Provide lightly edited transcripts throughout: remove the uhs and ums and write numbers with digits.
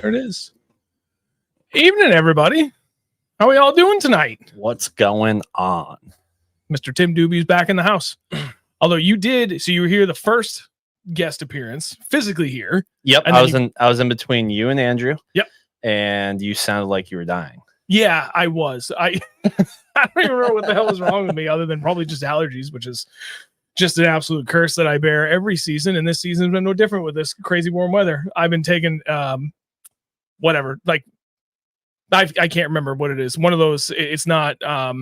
There it is. Evening, everybody. How are we all doing tonight? What's going on? Mr. Tim Dube's back in the house. Although you did, so you were here the first guest appearance, physically here. Yep, I was in between you and Andrew. Yep. And you sounded like you were dying. Yeah, I was. I don't even remember what the hell was wrong with me other than probably just allergies, which is just an absolute curse that I bear every season. And this season's been no different with this crazy warm weather. I've been taking whatever, like I can't remember what it is. One of those, it's not I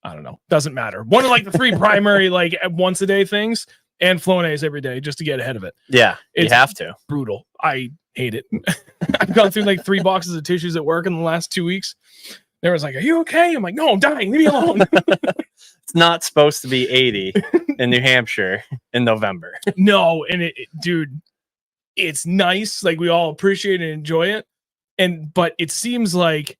don't know, doesn't matter. One of like the three primary like once a day things, and Flonase every day just to get ahead of it. Yeah, it's you have to. Brutal. I hate it. I've gone through like 3 boxes of tissues at work in the last 2 weeks. They was like, "Are you okay?" I'm like, "No, I'm dying. Leave me alone." It's not supposed to be 80 in New Hampshire in November. No, and dude, it's nice. Like we all appreciate and enjoy it. But it seems like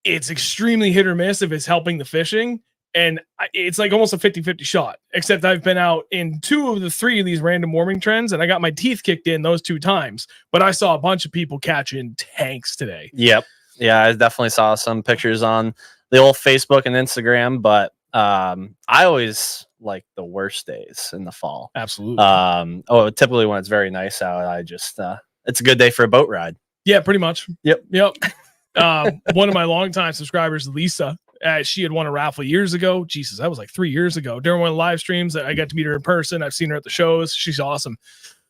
it's extremely hit or miss if it's helping the fishing. And it's like almost a 50-50 shot, except I've been out in 2 of the 3 of these random warming trends and I got my teeth kicked in those 2 times, but I saw a bunch of people catching tanks today. Yep. Yeah. I definitely saw some pictures on the old Facebook and Instagram, but I always like the worst days in the fall. Absolutely. Typically when it's very nice out, I just, it's a good day for a boat ride. Yeah, pretty much. Yep. One of my longtime subscribers, Lisa, she had won a raffle years ago. Jesus, that was like 3 years ago. During one of the live streams, I got to meet her in person. I've seen her at the shows. She's awesome.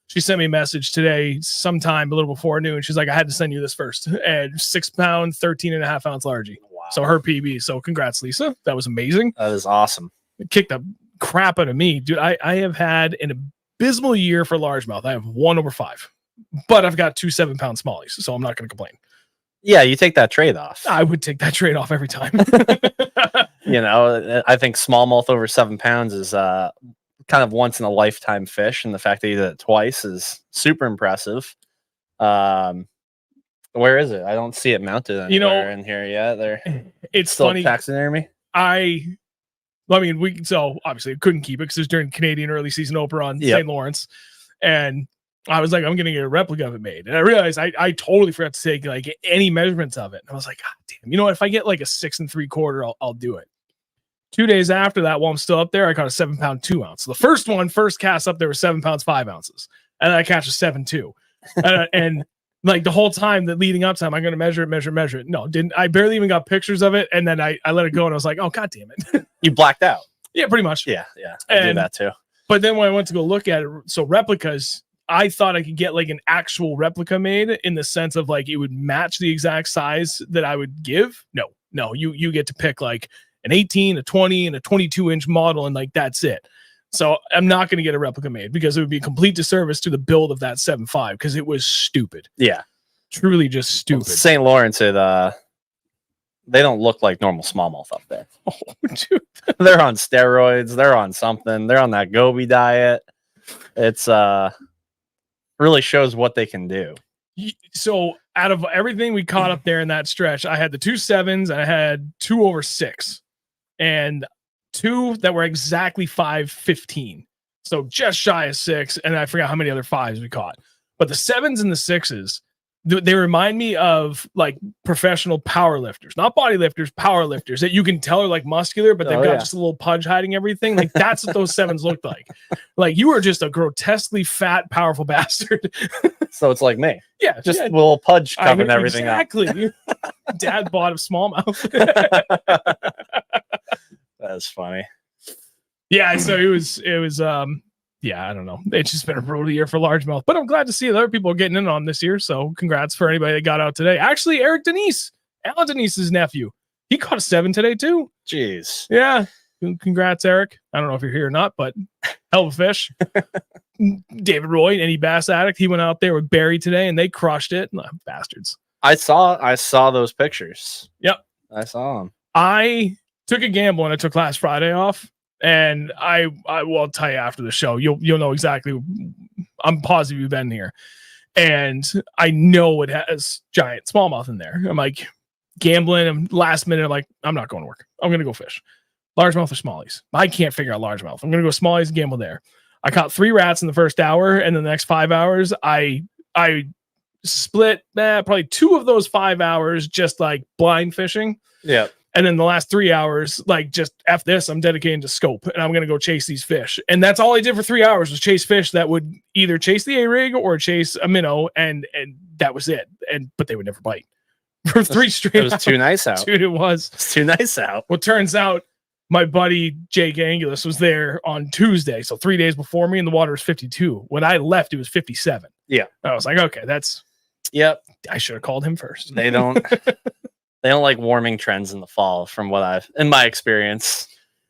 She sent me a message today, sometime a little before noon. She's like, "I had to send you this first." And 6 pound, 13.5 ounce largie. Wow. So her PB. So congrats, Lisa. That was amazing. That is awesome. It kicked the crap out of me, dude. I have had an abysmal year for largemouth. I have 1 over 5. But I've got 2 7-pound smallies, so I'm not going to complain. Yeah, you take that trade off. I would take that trade off every time. You know, I think smallmouth over 7 pounds is kind of once in a lifetime fish, and the fact that you did it twice is super impressive. Where is it? I don't see it mounted anywhere in here yet. It's still funny. Taxidermy. I mean, so obviously I couldn't keep it because it was during Canadian early season opener on St. Lawrence, and I was like, I'm going to get a replica of it made. And I realized I totally forgot to take like any measurements of it. And I was like, God damn, you know what? If I get like a 6 3/4, I'll do it. 2 days after that, while I'm still up there, I caught a 7 pound 2 ounce. So the first cast up there was 7 pounds 5 ounces. And then I catch a 7.2. And like the whole time that leading up to time, I'm going to measure it. No, didn't. I barely even got pictures of it. And then I let it go and I was like, oh, God damn it. You blacked out. Yeah, pretty much. Yeah. I do that too. But then when I went to go look at it, so replicas, I thought I could get like an actual replica made in the sense of like it would match the exact size that I would give. No, you get to pick like an 18, a 20, and a 22-inch model, and like that's it. So I'm not going to get a replica made because it would be a complete disservice to the build of that 7.5 because it was stupid. Yeah, truly just stupid. Well, St. Lawrence, they don't look like normal smallmouth up there. Oh, dude. They're on steroids. They're on something. They're on that Gobi diet. It's really shows what they can do. So out of everything we caught up there in that stretch, I had the 2 7s and I had 2 over 6 and 2 that were exactly 5.15. So just shy of 6. And I forgot how many other 5s we caught, but the 7s and the 6s, they remind me of like professional power lifters, not body lifters, power lifters that you can tell are like muscular, but they've got just a little pudge hiding everything. Like that's what those 7s looked like. Like you were just a grotesquely fat, powerful bastard. So it's like me. Yeah. Just a little pudge covering everything exactly. Up. Dad bought a smallmouth. That's funny. Yeah. So it was yeah, I don't know. It's just been a brutal year for largemouth, but I'm glad to see that other people are getting in on this year. So congrats for anybody that got out today. Actually, Alan Denise's nephew, he caught a 7 today too. Jeez. Yeah. Congrats, Eric. I don't know if you're here or not, but hell of a fish. David Roy, any bass addict, he went out there with Barry today and they crushed it. Bastards. I saw those pictures. Yep. I saw them. I took a gamble and I took last Friday off. And I will tell you after the show, you'll know exactly. I'm positive you've been here, and I know it has giant smallmouth in there. I'm like, gambling, and last minute, I'm like, I'm not going to work. I'm going to go fish. Largemouth or smallies? I can't figure out largemouth. I'm going to go smallies and gamble there. I caught 3 rats in the first hour, and then the next 5 hours, I split probably 2 of those 5 hours just like blind fishing. Yeah. And then the last 3 hours, like just F this, I'm dedicating to scope and I'm going to go chase these fish. And that's all I did for 3 hours was chase fish that would either chase the A-rig or chase a minnow. And that was it. But they would never bite for 3 straight. It was too nice out. Dude, it was. It's too nice out. Well, turns out my buddy Jake Angulis was there on Tuesday. So 3 days before me, and the water was 52. When I left, it was 57. Yeah. I was like, okay, yep. I should have called him first. They don't like warming trends in the fall, from what in my experience.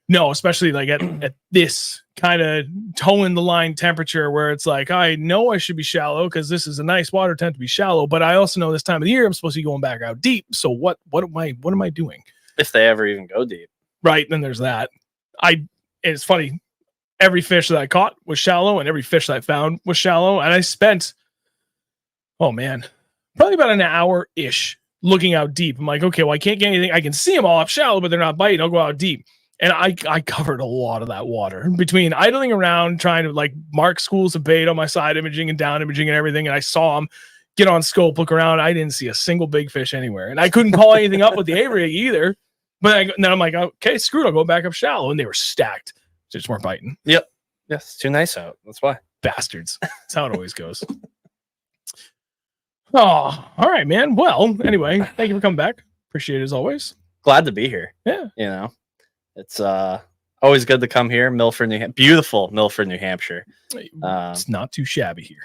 No, especially like at this kind of toe in the line temperature where it's like, I know I should be shallow because this is a nice water temp to be shallow, but I also know this time of the year I'm supposed to be going back out deep. So what am I doing? If they ever even go deep. Right. Then there's that. It's funny. Every fish that I caught was shallow, and every fish that I found was shallow. And I spent, probably about an hour-ish looking out deep. I'm like, okay, well, I can't get anything. I can see them all up shallow, but they're not biting. I'll go out deep. And I covered a lot of that water between idling around, trying to like mark schools of bait on my side imaging and down imaging and everything. And I saw them get on scope, look around. I didn't see a single big fish anywhere. And I couldn't call anything up with the A-rig either. But then I'm like, okay, screw it. I'll go back up shallow. And they were stacked. They just weren't biting. Yep. Yes. It's too nice out. That's why. Bastards. That's how it always goes. Oh, all right, man. Well, anyway, thank you for coming back. Appreciate it as always. Glad to be here. Yeah. You know, it's always good to come here. Milford, beautiful Milford, New Hampshire. It's not too shabby here.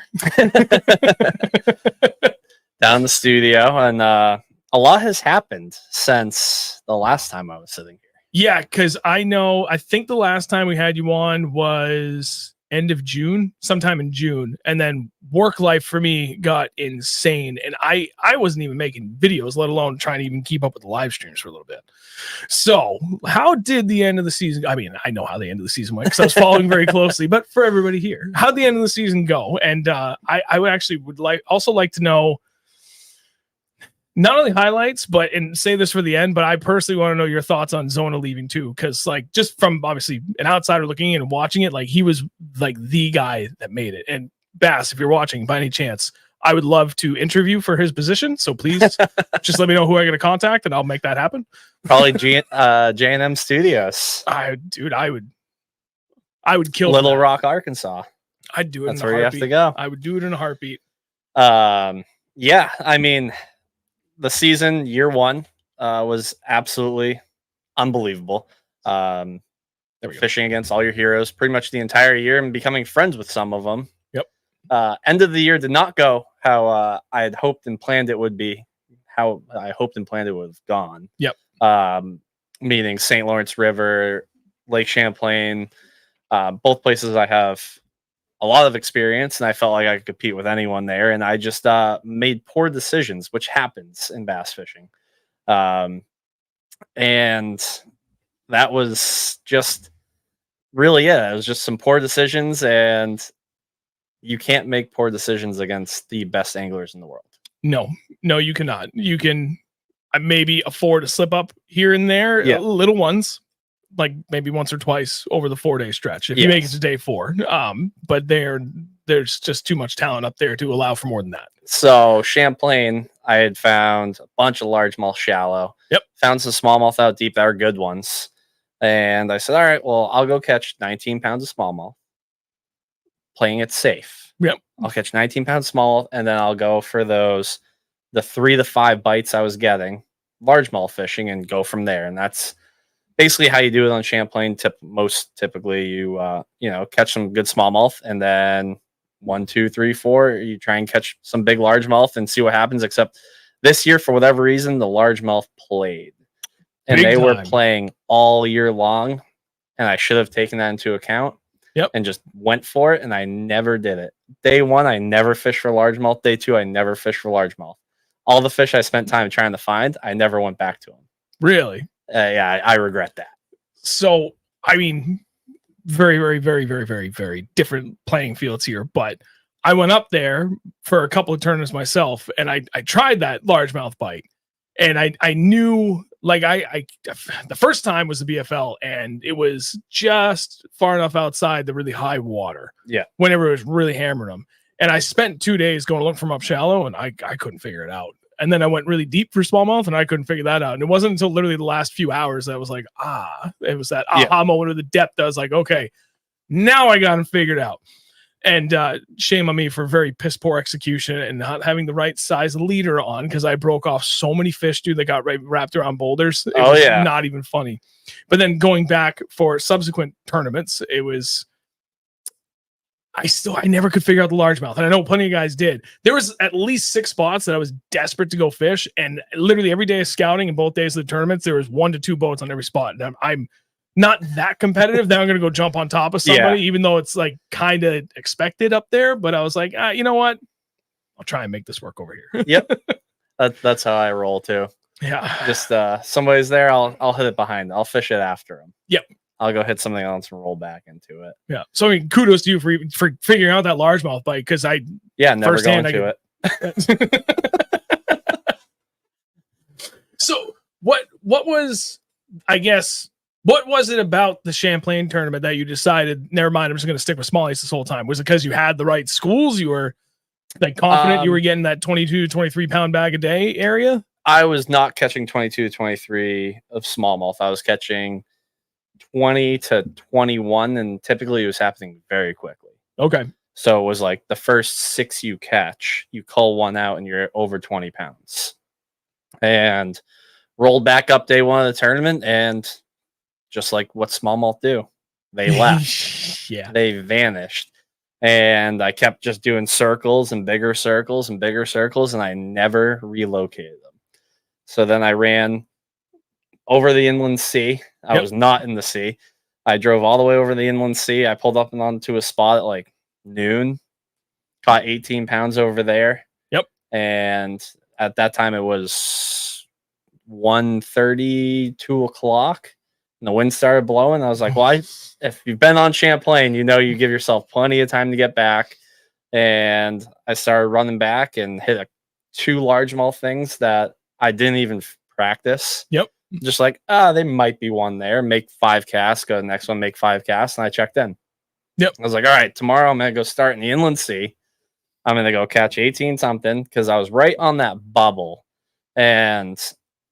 Down in the studio, and a lot has happened since the last time I was sitting here. Yeah, because I think the last time we had you on was end of June, sometime in June. And then work life for me got insane. And I wasn't even making videos, let alone trying to even keep up with the live streams for a little bit. So how did the end of the season? I mean, I know how the end of the season went because I was following very closely, but for everybody here, how'd the end of the season go? And I would also like to know not only highlights, and say this for the end, but I personally want to know your thoughts on Zona leaving too. Cause like, just from obviously an outsider looking in and watching it, like he was like the guy that made it. And Bass, if you're watching by any chance, I would love to interview for his position. So please just let me know who I got to contact and I'll make that happen. Probably J&M Studios. I would kill Little Rock, Arkansas. I'd do it. That's where you have to go. I would do it in a heartbeat. Yeah. I mean, the season, year one, was absolutely unbelievable. Fishing against all your heroes pretty much the entire year and becoming friends with some of them. Yep. End of the year did not go how I had hoped and planned it would be, how I hoped and planned it would have gone. Yep. Meaning St. Lawrence River, Lake Champlain, both places I have a lot of experience, and I felt like I could compete with anyone there. And I just made poor decisions, which happens in bass fishing. And that was just really it. It was just some poor decisions, and you can't make poor decisions against the best anglers in the world. No, you cannot. You can maybe afford a slip up here and there, little ones, like maybe once or twice over the 4-day stretch if you make it to day 4. But there's just too much talent up there to allow for more than that. So Champlain, I had found a bunch of largemouth shallow. Yep. Found some smallmouth out deep that are good ones. And I said, all right, well, I'll go catch 19 pounds of smallmouth, playing it safe. Yep. I'll catch 19 pounds of smallmouth, and then I'll go for the 3 to 5 bites I was getting, largemouth fishing, and go from there. And that's basically how you do it on Champlain. Most typically, you catch some good smallmouth, and then 1, 2, 3, 4, you try and catch some big largemouth and see what happens. Except this year, for whatever reason, the largemouth played, and they were playing all year long, and I should have taken that into account. Yep. And just went for it, and I never did it. Day 1, I never fished for largemouth. Day 2, I never fished for largemouth. All the fish I spent time trying to find, I never went back to them. Really? Yeah, I regret that. So, I mean, very, very, very, very, very, very different playing fields here. But I went up there for a couple of tournaments myself, and I tried that largemouth bite. And I knew, like, I the first time was the BFL, and it was just far enough outside the really high water. Yeah. Whenever it was really hammering them. And I spent 2 days going to look for them up shallow, and I couldn't figure it out. And then I went really deep for smallmouth, and I couldn't figure that out. And it wasn't until literally the last few hours that I was like, it was that aha moment where the depth. I was like, okay, now I got them figured out. And shame on me for very piss poor execution and not having the right size leader on, because I broke off so many fish, dude, that got wrapped around boulders. It was not even funny. But then going back for subsequent tournaments, it was, I never could figure out the largemouth. And I know plenty of guys did. There was at least 6 spots that I was desperate to go fish. And literally every day of scouting and both days of the tournaments, there was 1 to 2 boats on every spot. And I'm not that competitive. Then I'm going to go jump on top of somebody, even though it's like kind of expected up there. But I was like, you know what? I'll try and make this work over here. Yep. That's how I roll too. Yeah. Just somebody's there. I'll hit it behind. I'll fish it after them. Yep. I'll go hit something else and roll back into it. Yeah. So I mean, kudos to you for figuring out that largemouth bite, because never going to it. So what was, I guess, what was it about the Champlain tournament that you decided, never mind, I'm just going to stick with smallies this whole time? Was it because you had the right schools? You were like confident you were getting that 22, 23 pound bag a day area? I was not catching 22, 23 of smallmouth. I was catching 20 to 21, and typically it was happening very quickly. Okay. So it was like the first 6 you catch, you cull one out and you're over 20 pounds. And rolled back up day 1 of the tournament, and just like what smallmouth do, they left. Yeah. They vanished. And I kept just doing circles and bigger circles and bigger circles, and I never relocated them. So then I ran over the inland sea. I was not in the sea. I drove all the way over the inland sea. I pulled up and onto a spot at like noon, caught 18 pounds over there. Yep. And at that time it was 1:30, 2 o'clock, and the wind started blowing. I was like, well, if you've been on Champlain, you know you give yourself plenty of time to get back. And I started running back and hit 2 largemouth things that I didn't even practice. Yep. Just like, they might be one there. Make 5 casts. Go to the next one, make 5 casts. And I checked in. Yep. I was like, all right, tomorrow I'm going to go start in the inland sea. I'm going to go catch 18 something, because I was right on that bubble. And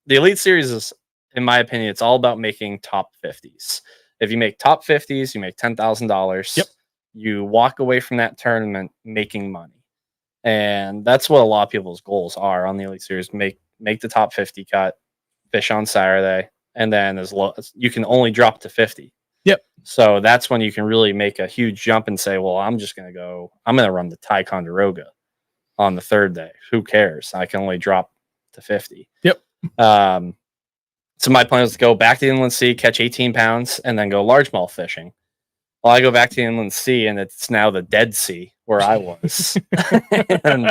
the Elite Series is, in my opinion, it's all about making top 50s. If you make top 50s, you make $10,000. Yep. You walk away from that tournament making money. And that's what a lot of people's goals are on the Elite Series. Make the top 50 cut, fish on Saturday, and then as low as you can only drop to 50. Yep. So that's when you can really make a huge jump and say, well, I'm going to run the Ticonderoga on the 3rd day. Who cares? I can only drop to 50. Yep. So my plan was to go back to the inland sea, catch 18 pounds, and then go largemouth fishing. Well, I go back to the inland sea, and it's now the Dead Sea where I was. And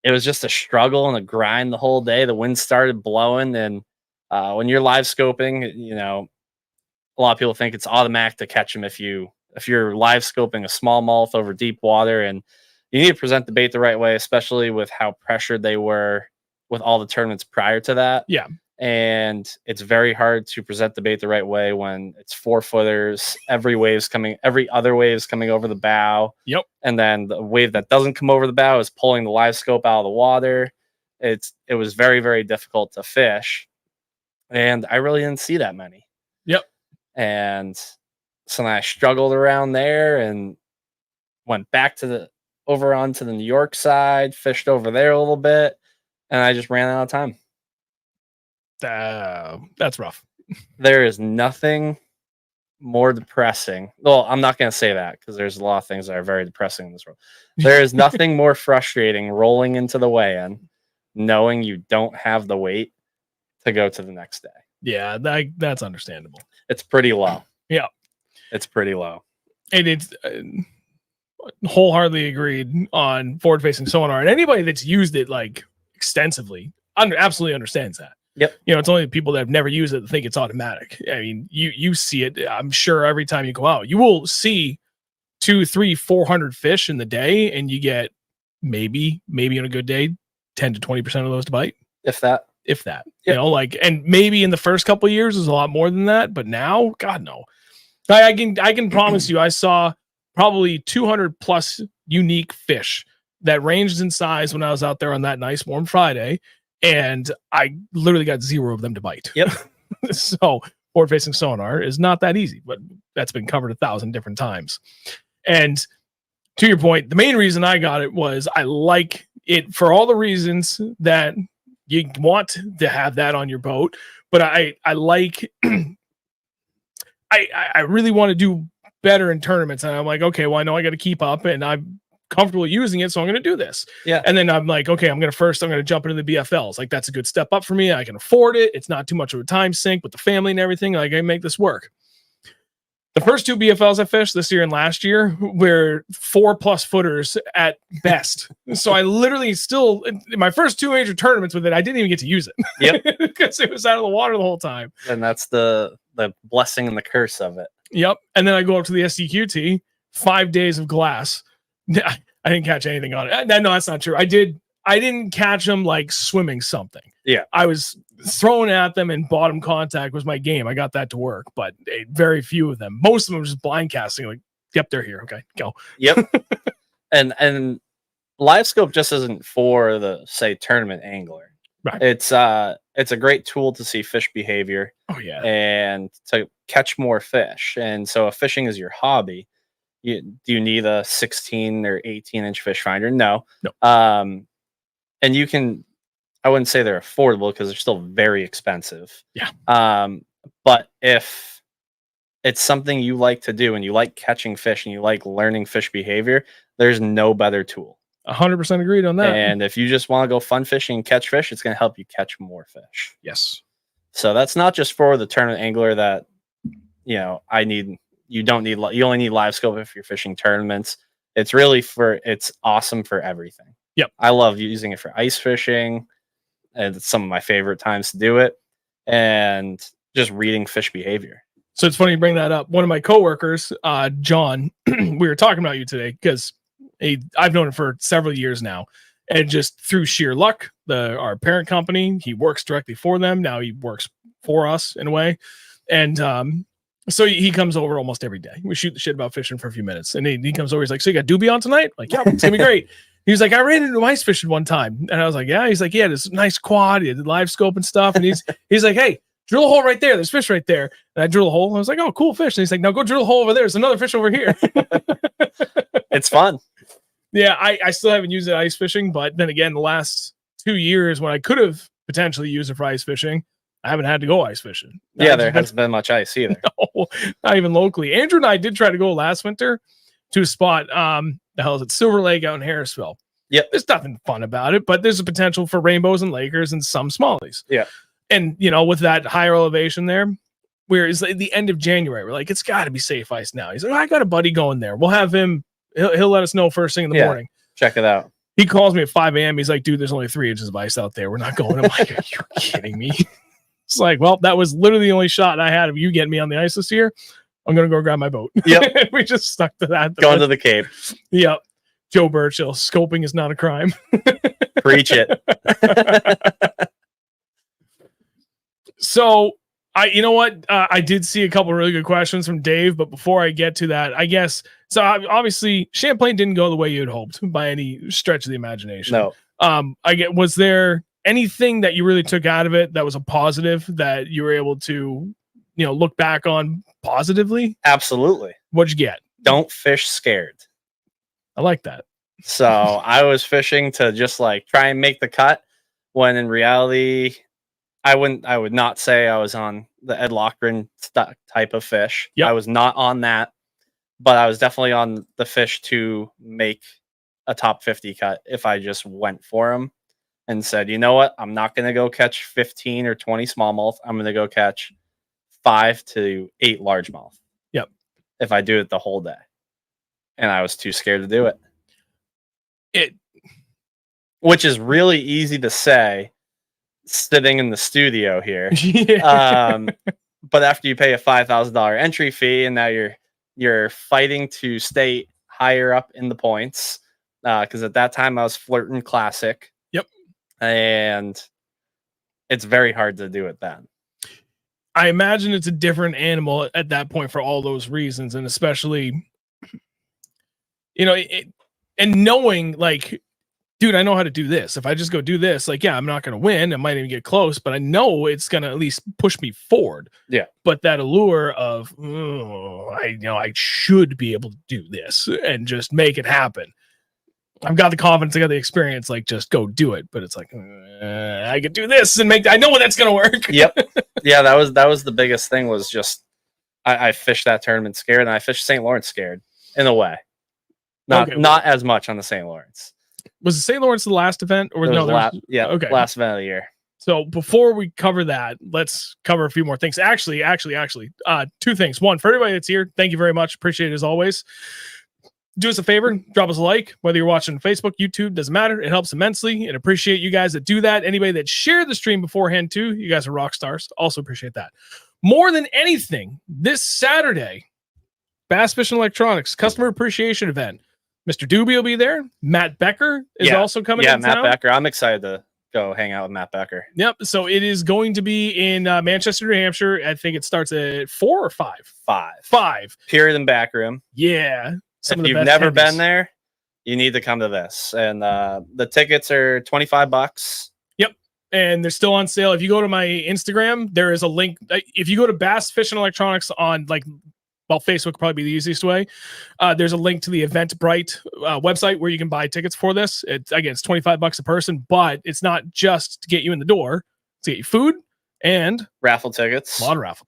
it was just a struggle and a grind the whole day. The wind started blowing, and when you're live scoping, you know, a lot of people think it's automatic to catch them if you're live scoping a smallmouth over deep water, and you need to present the bait the right way, especially with how pressured they were with all the tournaments prior to that. Yeah. And it's very hard to present the bait the right way when it's 4-footers. Every other wave is coming over the bow. Yep. And then the wave that doesn't come over the bow is pulling the live scope out of the water. It was very, very difficult to fish. And I really didn't see that many. Yep. And so then I struggled around there and went back over onto the New York side, fished over there a little bit, and I just ran out of time. That's rough. There is nothing more depressing. Well, I'm not going to say that, because there's a lot of things that are very depressing in this world. There is nothing more frustrating rolling into the weigh-in, knowing you don't have the weight to go to the next day. Yeah, that's understandable. It's pretty low. Yeah. It's pretty low. And it's wholeheartedly agreed on forward-facing sonar. And anybody that's used it like extensively absolutely understands that. Yep. You know, it's only the people that have never used it that think it's automatic. I mean, you see it. I'm sure every time you go out, you will see 200, 300, 400 fish in the day, and you get maybe on a good day, 10 to 20% of those to bite. If that. You know, like, and maybe in the first couple of years is a lot more than that, but now, God, no. I can promise you, I saw probably 200 plus unique fish that ranged in size when I was out there on that nice warm Friday, and I literally got 0 of them to bite. Yep. So forward facing sonar is not that easy, but that's been covered 1,000 different times. And to your point, the main reason I got it was I like it for all the reasons that you want to have that on your boat, but I like I really want to do better in tournaments, and I'm like, okay, well, I know I got to keep up, and I'm comfortable using it, so I'm going to do this. Yeah. And then I'm like, okay, I'm going to jump into the BFLs. Like, that's a good step up for me. I can afford it. It's not too much of a time sink with the family and everything. Like, I make this work. The first 2 BFLs I fished this year and last year were 4+ footers at best. So I literally still, in my first 2 major tournaments with it, I didn't even get to use it. Yep. Because it was out of the water the whole time. And that's the blessing and the curse of it. Yep. And then I go up to the SDQT, 5 days of glass. I didn't catch anything on it. No, that's not true. I didn't catch them like swimming something. Yeah. I was throwing at them, and bottom contact was my game. I got that to work, but very few of them. Most of them were just blind casting. Like, yep, they're here. Okay, go. Yep. and live scope just isn't for the, say, tournament angler. Right. It's a great tool to see fish behavior. Oh yeah. And to catch more fish. And so if fishing is your hobby, do you need a 16 or 18-inch fish finder? No. And you can, I wouldn't say they're affordable because they're still very expensive. Yeah. But if it's something you like to do and you like catching fish and you like learning fish behavior, there's no better tool. 100% agreed on that. And if you just want to go fun fishing and catch fish, it's going to help you catch more fish. Yes. So that's not just for the tournament angler that, you only need live scope if you're fishing tournaments. It's awesome for everything. Yep. I love using it for ice fishing, and it's some of my favorite times to do it, and just reading fish behavior. So it's funny you bring that up. One of my coworkers, John, we were talking about you today because I've known him for several years now, and just through sheer luck, our parent company, he works directly for them. Now he works for us in a way. And so he comes over almost every day. We shoot the shit about fishing for a few minutes. And he comes over, he's like, so you got Dube on tonight? Like, yeah, it's gonna be great. He's like, I ran into him ice fishing one time. And I was like, yeah. He's like, yeah, this nice quad, he did live scope and stuff. And he's like, hey, drill a hole right there. There's fish right there. And I drill a hole. And I was like, oh, cool fish. And he's like, now go drill a hole over there. There's another fish over here. It's fun. Yeah, I still haven't used it ice fishing, but then again, the last 2 years when I could have potentially used it for ice fishing, I haven't had to go ice fishing. There hasn't been much ice either. No, not even locally. Andrew and I did try to go last winter to a spot. The hell is it? Silver Lake out in Harrisville. Yep. There's nothing fun about it, but there's a potential for rainbows and Lakers and some smallies. Yeah. And, with that higher elevation there, where it's like the end of January, we're like, it's got to be safe ice now. He's like, I got a buddy going there. We'll have him. He'll let us know first thing in the morning. Check it out. He calls me at 5 a.m. He's like, dude, there's only 3 inches of ice out there. We're not going. I'm like, are you kidding me? It's like, well, that was literally the only shot I had of you getting me on the ice this year. I'm going to go grab my boat. Yep. We just stuck to that. Going to the Cape. Yep. Joe Burchill, scoping is not a crime. Preach it. So, you know what? I did see a couple of really good questions from Dave, but before I get to that, I guess, so obviously Champlain didn't go the way you had hoped by any stretch of the imagination. No. Was there anything that you really took out of it that was a positive that you were able to, look back on positively? Absolutely. What'd you get? Don't fish scared. I like that. So I was fishing to just like try and make the cut, when in reality, I would not say I was on the Ed Lochran type of fish. Yep. I was not on that, but I was definitely on the fish to make a top 50 cut if I just went for them and said, you know what, I'm not going to go catch 15 or 20 smallmouth. I'm going to go catch 5 to 8 largemouth. Yep. If I do it the whole day. And I was too scared to do it. Which is really easy to say sitting in the studio here. Yeah. But after you pay a $5,000 entry fee and now you're fighting to stay higher up in the points, because at that time I was flirting classic. Yep. And it's very hard to do it then. I imagine it's a different animal at that point for all those reasons, and especially, and knowing like, dude, I know how to do this. If I just go do this, like, yeah, I'm not going to win. I might even get close, but I know it's going to at least push me forward. Yeah. But that allure of, I should be able to do this and just make it happen. I've got the confidence, I got the experience, like just go do it. But it's like, I could do this and I know that's going to work. Yep. Yeah. That was the biggest thing was just, I fished that tournament scared and I fished St. Lawrence scared in a way. Not as much on the St. Lawrence. Was the St. Lawrence the last event or no? Last event of the year. So before we cover that, let's cover a few more things. Actually, two things. One, for everybody that's here, thank you very much. Appreciate it as always. Do us a favor, drop us a like, whether you're watching Facebook, YouTube, doesn't matter. It helps immensely and appreciate you guys that do that. Anybody that shared the stream beforehand too, you guys are rock stars. Also appreciate that. More than anything, this Saturday, Bass Fishing Electronics Customer Appreciation Event. Mr. Dube will be there. Matt Becker is also coming. Yeah, Matt Becker. I'm excied to go hang out with Matt Becker. Yep. So it is going to be in Manchester, New Hampshire. I think it starts at 4 or 5. 5. Period and back room. Yeah. If you've never been there, you need to come to this. And the tickets are $25. Yep. And they're still on sale. If you go to my Instagram, there is a link. If you go to Bass Fishing Electronics on Facebook would probably be the easiest way. There's a link to the Eventbrite website where you can buy tickets for this. It's $25 a person, but it's not just to get you in the door. It's to get you food and raffle tickets. A lot of raffle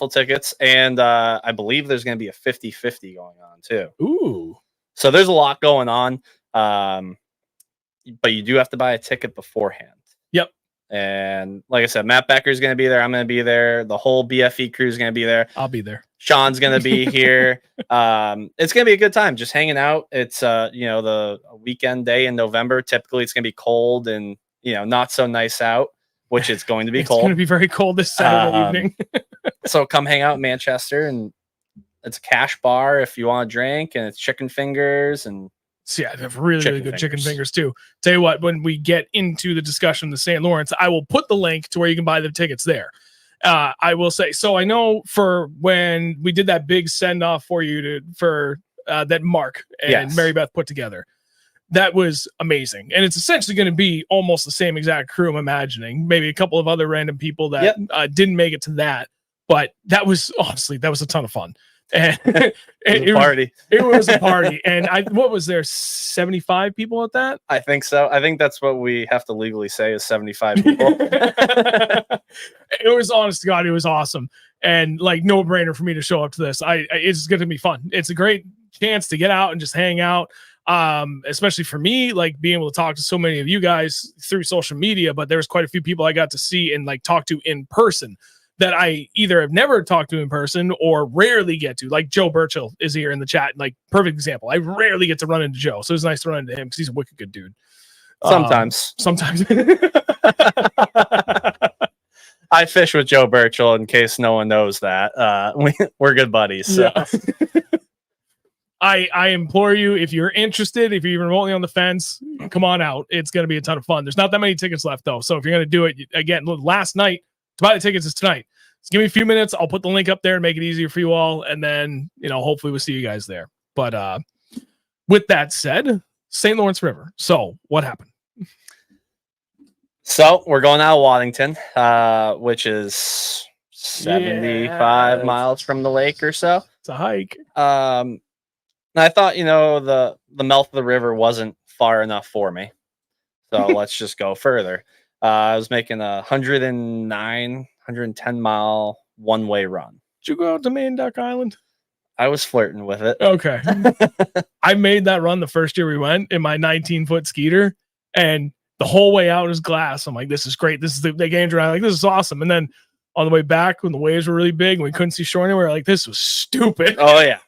tickets. And I believe there's going to be a 50-50 going on too. Ooh. So there's a lot going on. But you do have to buy a ticket beforehand. Yep. And like I said, Matt Becker's going to be there. I'm going to be there. The whole BFE crew is going to be there. I'll be there. Sean's going to be here. It's going to be a good time just hanging out. It's, the weekend day in November. Typically it's going to be cold and, not so nice out, which it's going to be cold. It's going to be very cold this Saturday evening. So come hang out in Manchester, and it's a cash bar if you want to drink, and it's chicken fingers and yeah, they have really good chicken fingers too. Tell you what, when we get into the discussion of the St. Lawrence, I will put the link to where you can buy the tickets there. I will say, so I know for when we did that big send off for you for that Mark and Mary Beth put together, that was amazing. And it's essentially going to be almost the same exact crew, I'm imagining. Maybe a couple of other random people that didn't make it to that, but that was a ton of fun. And it was a party. And what was there, 75 people at that? I think so. I think that's what we have to legally say is 75 people. It was, honest to God, it was awesome. And no brainer for me to show up to this. It's going to be fun. It's a great chance to get out and just hang out. Especially for me, being able to talk to so many of you guys through social media, but there was quite a few people I got to see and talk to in person that I either have never talked to in person or rarely get to. Like Joe Burchill is here in the chat. Perfect example. I rarely get to run into Joe. So it's nice to run into him because he's a wicked good dude. Sometimes. I fish with Joe Burchill in case no one knows that. We're good buddies. So. Yeah. I implore you, if you're interested, if you're even remotely on the fence, come on out. It's going to be a ton of fun. There's not that many tickets left though. So if you're going to do it again, last night, to buy the tickets is tonight. Just give me a few minutes. I'll put the link up there and make it easier for you all. And then, hopefully we'll see you guys there. But with that said, St. Lawrence River. So what happened? So we're going out of Waddington, which is 75 miles from the lake or so. It's a hike. And I thought, the mouth of the river wasn't far enough for me. So let's just go further. I was making 110 mile one-way run. Did you go out to Main Duck Island? I was flirting with it. Okay. I made that run the first year we went in my 19-foot Skeeter, and the whole way out is glass. I'm like, this is great. This is the game drive. This is awesome. And then on the way back, when the waves were really big and we couldn't see shore anywhere, this was stupid. Oh, yeah.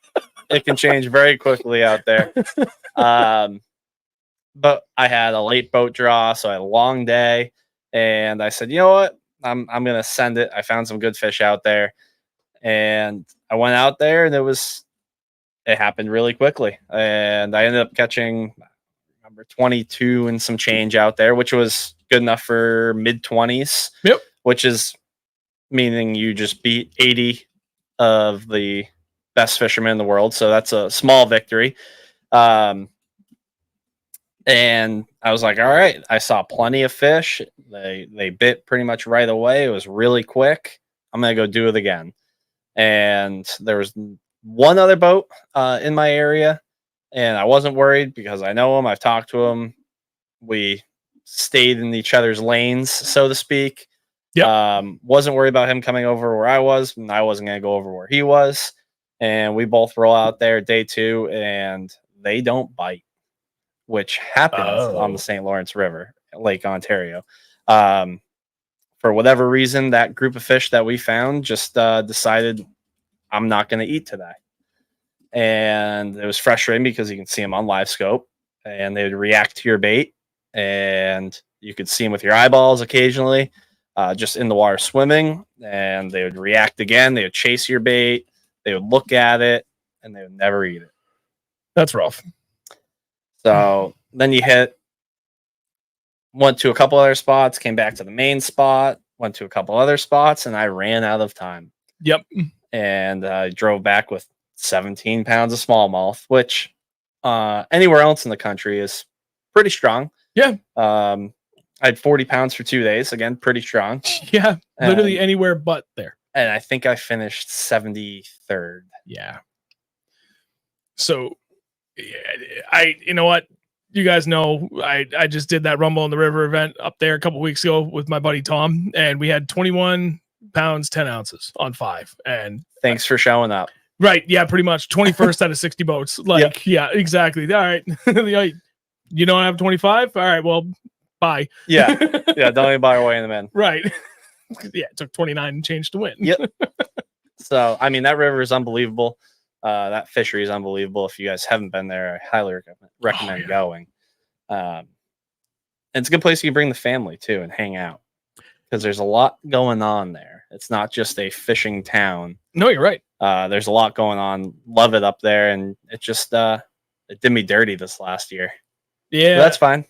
It can change very quickly out there. But I had a late boat draw, so I had a long day. And I said, you know what? I'm going to send it. I found some good fish out there. And I went out there, and it happened really quickly. And I ended up catching number 22 and some change out there, which was good enough for mid-20s. Yep. Which is meaning you just beat 80 of the best fishermen in the world. So that's a small victory. And I was like, all right, I saw plenty of fish. They bit pretty much right away. It was really quick. I'm going to go do it again. And there was one other boat in my area, and I wasn't worried because I know him. I've talked to him. We stayed in each other's lanes, so to speak. Yep. Wasn't worried about him coming over where I was, and I wasn't going to go over where he was. And we both roll out there day 2, and they don't bite, which happens on the St. Lawrence River, Lake Ontario. For whatever reason, that group of fish that we found just decided I'm not going to eat today. And it was frustrating because you can see them on live scope, and they would react to your bait, and you could see them with your eyeballs occasionally. Just in the water swimming, and they would react again. They would chase your bait. They would look at it, and they would never eat it. That's rough. So then you went to a couple other spots, came back to the main spot, went to a couple other spots, and I ran out of time. Yep. And I drove back with 17 pounds of smallmouth, which anywhere else in the country is pretty strong. Yeah. I had 40 pounds for 2 days. Again, pretty strong. Yeah, literally anywhere but there. And I think I finished 73rd. Yeah. So, you know what? You guys know, I just did that Rumble in the River event up there a couple weeks ago with my buddy Tom, and we had 21 pounds, 10 ounces on 5. And thanks for showing up. Right. Yeah, pretty much. 21st out of 60 boats. Like, yeah, exactly. All right. You don't have 25? All right. Well, bye. Yeah. Don't even bother weighing them in. Right. Yeah, it took 29 and change to win. Yep. So, I mean, that river is unbelievable. That fishery is unbelievable. If you guys haven't been there, I highly recommend going. And it's a good place you can bring the family too and hang out, because there's a lot going on there. It's not just a fishing town. No, you're right. There's a lot going on. Love it up there, and it just it did me dirty this last year. Yeah, but that's fine.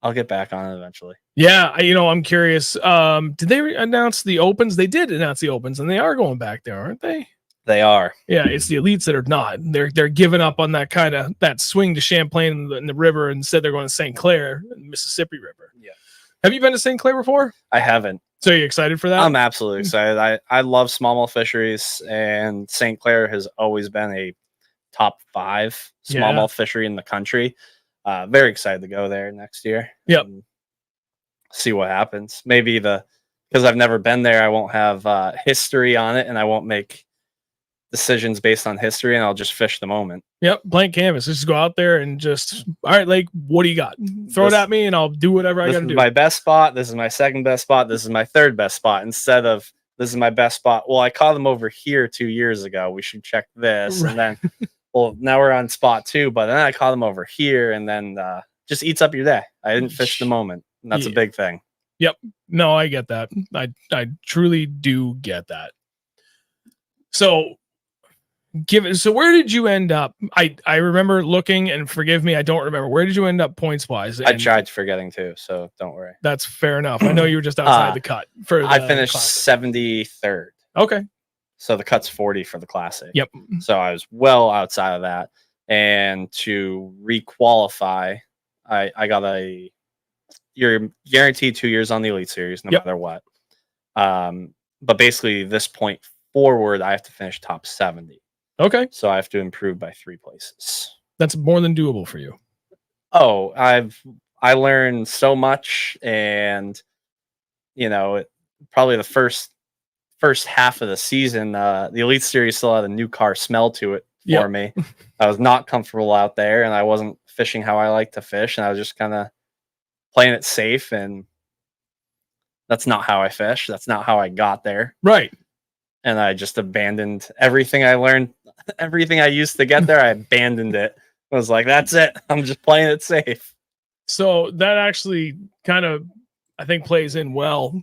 I'll get back on it eventually. Yeah, I'm curious. Did they announce the opens? They did announce the opens, and they are going back there, aren't they? They are. Yeah, it's the elites that are not. They're giving up on that swing to Champlain in the river, and instead they're going to St. Clair, Mississippi River. Yeah. Have you been to St. Clair before? I haven't. So are you excited for that? I'm absolutely excited. I love smallmouth fisheries, and St. Clair has always been a top 5 smallmouth fishery in the country. Very excited to go there next year. Yep. See what happens. Maybe because I've never been there, I won't have history on it, and I won't make decisions based on history, and I'll just fish the moment. Yep, blank canvas. Just go out there and just, all right, Lake, what do you got? Throw it at me, and I'll do whatever I got to do. This is my best spot. This is my second best spot. This is my third best spot. Instead of, this is my best spot. Well, I caught them over here 2 years ago. We should check this. Right. And then, well, now we're on spot 2, but then I caught them over here, and then just eats up your day. I didn't fish the moment. And that's a big thing. Yep. No, I get that. I truly do get that. So, so where did you end up? I remember looking, and forgive me, I don't remember. Where did you end up points wise? I tried forgetting too, so don't worry. That's fair enough. I know you were just outside the cut. I finished 73rd. Okay. So the cut's 40 for the classic. Yep. So I was well outside of that. And to requalify, I got you're guaranteed 2 years on the Elite Series, no matter what. But basically, this point forward, I have to finish top 70. Okay. So I have to improve by 3 places. That's more than doable for you. Oh, I learned so much, and probably the first half of the season, the Elite Series still had a new car smell to it for me. I was not comfortable out there, and I wasn't fishing how I like to fish, and I was just kind of playing it safe, and that's not how I fish. That's not how I got there. Right. And I just abandoned everything I learned, everything I used to get there. I abandoned it. I was like, that's it. I'm just playing it safe. So that actually kind of, I think, plays in well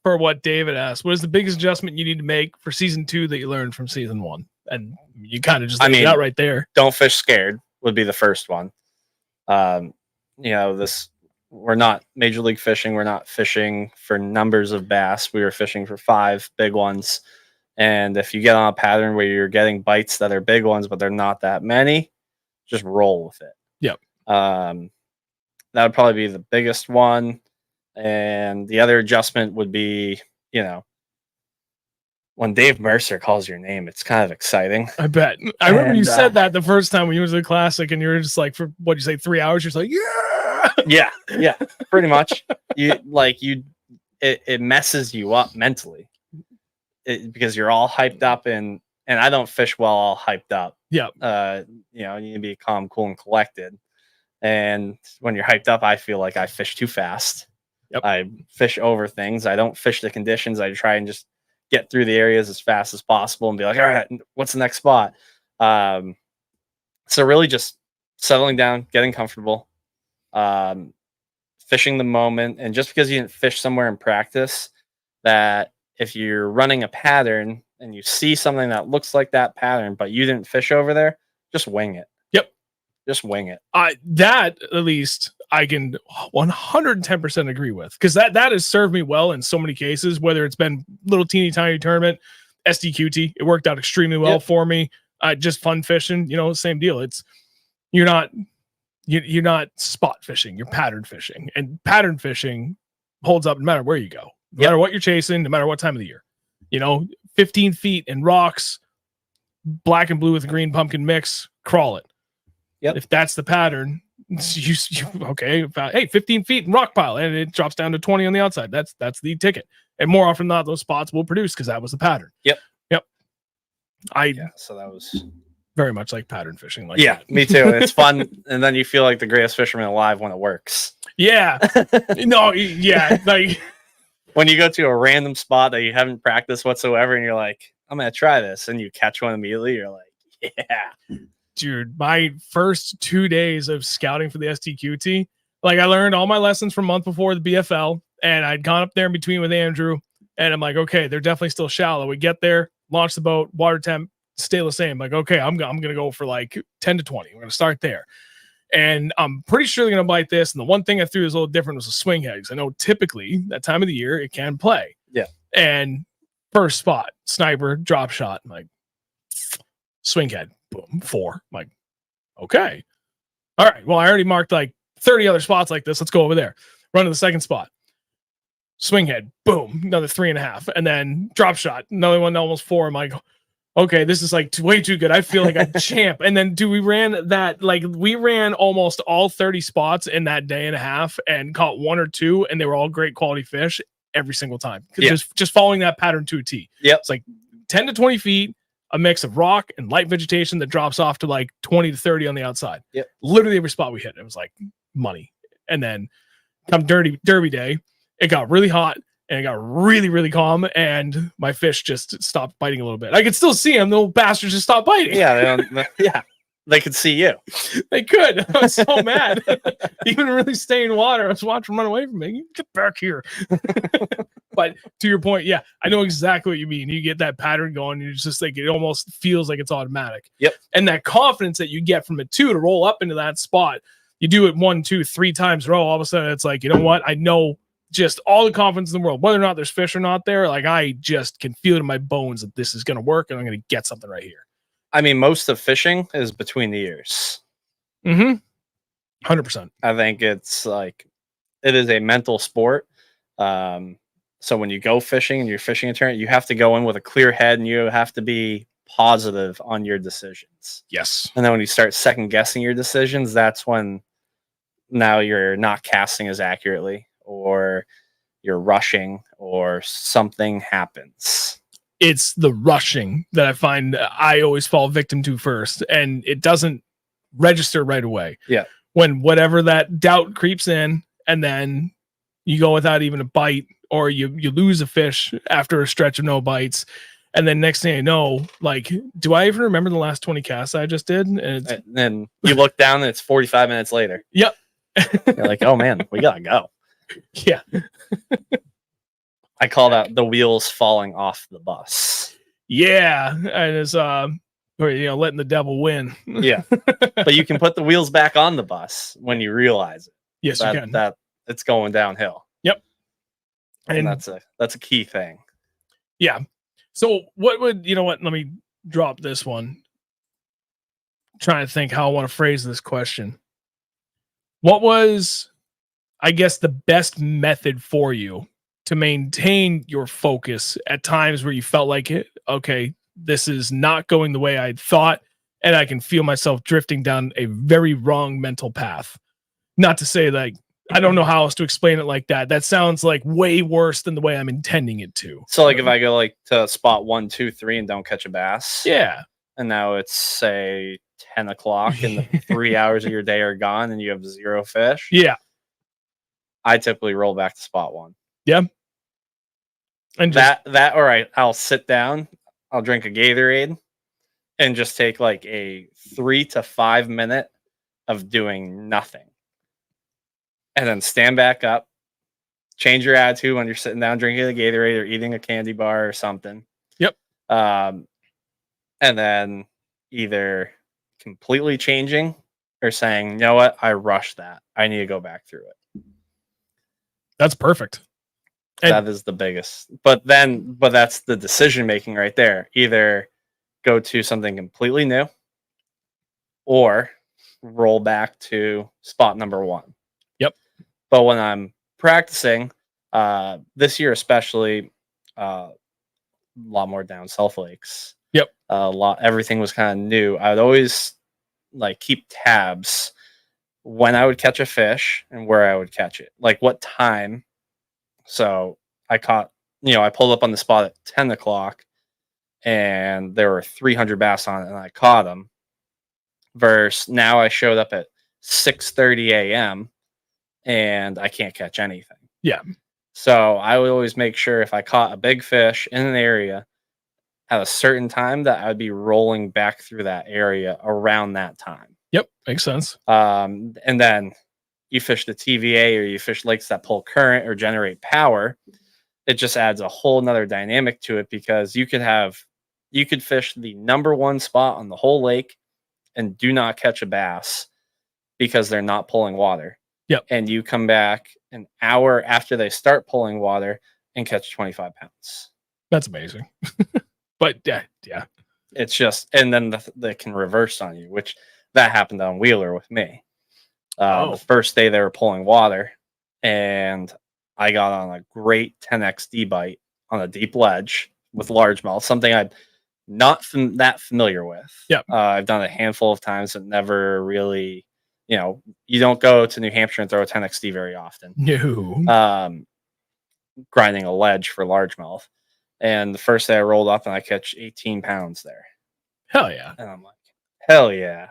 for what David asked. What is the biggest adjustment you need to make for season 2 that you learned from season 1? And you kind of just laid it out right there. Don't fish scared would be the first one. This we're not major league fishing. We're not fishing for numbers of bass. We were fishing for 5 big ones. And if you get on a pattern where you're getting bites that are big ones, but they're not that many, just roll with it. Yep. That would probably be the biggest one. And the other adjustment would be, when Dave Mercer calls your name, it's kind of exciting. I bet. I remember you said that the first time when you went to the Classic, and you were just like, for what'd you say, 3 hours? You're just like, yeah. Yeah, pretty much. It messes you up mentally because you're all hyped up, and I don't fish well all hyped up. Yeah. You need to be calm, cool, and collected. And when you're hyped up, I feel like I fish too fast. Yep. I fish over things. I don't fish the conditions. I try and just get through the areas as fast as possible and be like, all right, what's the next spot? So really just settling down, getting comfortable, fishing the moment. And just because you didn't fish somewhere in practice, that if you're running a pattern and you see something that looks like that pattern, but you didn't fish over there, just wing it. Yep. Just wing it. That at least I can 110% agree with, because that has served me well in so many cases, whether it's been little teeny tiny tournament, SDQT, it worked out extremely well for me. Just fun fishing, same deal. It's you're not spot fishing, you're pattern fishing, and pattern fishing holds up no matter where you go, no matter what you're chasing, no matter what time of the year. 15 feet in rocks, black and blue with a green pumpkin mix, crawl it. Yep. If that's the pattern, you okay, about 15 feet in rock pile, and it drops down to 20 on the outside. That's the ticket. And more often than not, those spots will produce because that was the pattern. Yep. So that was very much like pattern fishing. Like that. Me too. It's fun, and then you feel like the greatest fisherman alive when it works. Yeah. No. Yeah. Like when you go to a random spot that you haven't practiced whatsoever, and you're like, I'm gonna try this, and you catch one immediately. You're like, yeah. Dude, my first 2 days of scouting for the STQT, like I learned all my lessons from month before the BFL, and I'd gone up there in between with Andrew, and I'm like, okay, they're definitely still shallow. We get there, launch the boat, water temp, stay the same. Like, okay, I'm going to go for like 10 to 20. We're going to start there. And I'm pretty sure they're going to bite this. And the one thing I threw was a little different was a swing head. I know typically that time of the year it can play. Yeah. And first spot, sniper, drop shot, I'm like, swing head. Boom, 4. I'm like, okay. All right. Well, I already marked like 30 other spots like this. Let's go over there. Run to the second spot. Swing head. Boom. Another 3.5. And then drop shot. Another one, almost 4. I'm like, okay, this is like way too good. I feel like a champ. And then we ran almost all 30 spots in that day and a half and caught 1 or 2, and they were all great quality fish every single time. Just following that pattern to a T. Yep. It's like 10 to 20 feet. A mix of rock and light vegetation that drops off to like 20 to 30 on the outside. Yep. Literally every spot we hit, it was like money. And then come Derby day, it got really hot and it got really, really calm, and my fish just stopped biting a little bit. I could still see them. The little bastards just stopped biting. Yeah. They could see you. They could. I was so mad. Even really stay in water. I was watching them run away from me. Get back here. But to your point, yeah, I know exactly what you mean. You get that pattern going, and you're just like, it almost feels like it's automatic. Yep. And that confidence that you get from it too, to roll up into that spot, you do it 1, 2, 3 times in a row. All of a sudden, it's like, you know what? I know just all the confidence in the world, whether or not there's fish or not there. Like I just can feel it in my bones that this is going to work, and I'm going to get something right here. I mean, most of fishing is between the ears. 100%. I think it's like, it is a mental sport. So when you go fishing and you're fishing a tournament, you have to go in with a clear head, and you have to be positive on your decisions. Yes. And then when you start second guessing your decisions, that's when now you're not casting as accurately, or you're rushing, or something happens. It's the rushing that I find I always fall victim to first, and it doesn't register right away. Yeah. When whatever that doubt creeps in, and then you go without even a bite, or you lose a fish after a stretch of no bites, and then next thing you know, like, do I even remember the last 20 casts I just did? And then you look down and it's 45 minutes later. Yep. You're like, oh man, we gotta go. Yeah. I call that the wheels falling off the bus. Yeah, and it's letting the devil win. Yeah, but you can put the wheels back on the bus when you realize it. Yes, you can. That it's going downhill. Yep. And that's a key thing. Yeah. So what would, you know what, let me drop this one. I'm trying to think how I want to phrase this question. What was, I guess, the best method for you to maintain your focus at times where you felt like it? Okay, this is not going the way I thought, and I can feel myself drifting down a very wrong mental path. Not to say like, I don't know how else to explain it like that. That sounds like way worse than the way I'm intending it to. So like if I go like to spot 1, 2, 3 and don't catch a bass. Yeah. And now it's say 10 o'clock and the 3 hours of your day are gone and you have 0 fish. Yeah. I typically roll back to spot 1. Yeah. And just, that all right, I'll sit down, I'll drink a Gatorade and just take like a 3 to 5 minute of doing nothing. And then stand back up, change your attitude when you're sitting down drinking a Gatorade or eating a candy bar or something. Yep. And then either completely changing or saying, you know what, I rushed that. I need to go back through it. That's perfect. And that is the biggest. But that's the decision making right there. Either go to something completely new or roll back to spot number 1. Yep. But when I'm practicing, this year especially, a lot more down South Lakes. Yep. Everything was kind of new. I would always like keep tabs when I would catch a fish and where I would catch it, like what time. So I caught, I pulled up on the spot at 10 o'clock and there were 300 bass on it and I caught them. Versus now I showed up at 6:30 a.m. and I can't catch anything. Yeah. So I would always make sure if I caught a big fish in an area at a certain time that I'd be rolling back through that area around that time. Yep. Makes sense. And then you fish the TVA or you fish lakes that pull current or generate power. It just adds a whole nother dynamic to it because you could fish the number 1 spot on the whole lake and do not catch a bass because they're not pulling water. Yep. And you come back an hour after they start pulling water and catch 25 pounds. That's amazing. But yeah. It's just, and then they can reverse on you, which that happened on Wheeler with me. The first day they were pulling water and I got on a great 10XD bite on a deep ledge with largemouth, something I'm not that familiar with. Yep. I've done it a handful of times, but never really, you don't go to New Hampshire and throw a 10XD very often. No. Grinding a ledge for largemouth. And the first day I rolled up and I catch 18 pounds there. Hell yeah. And I'm like, hell yeah.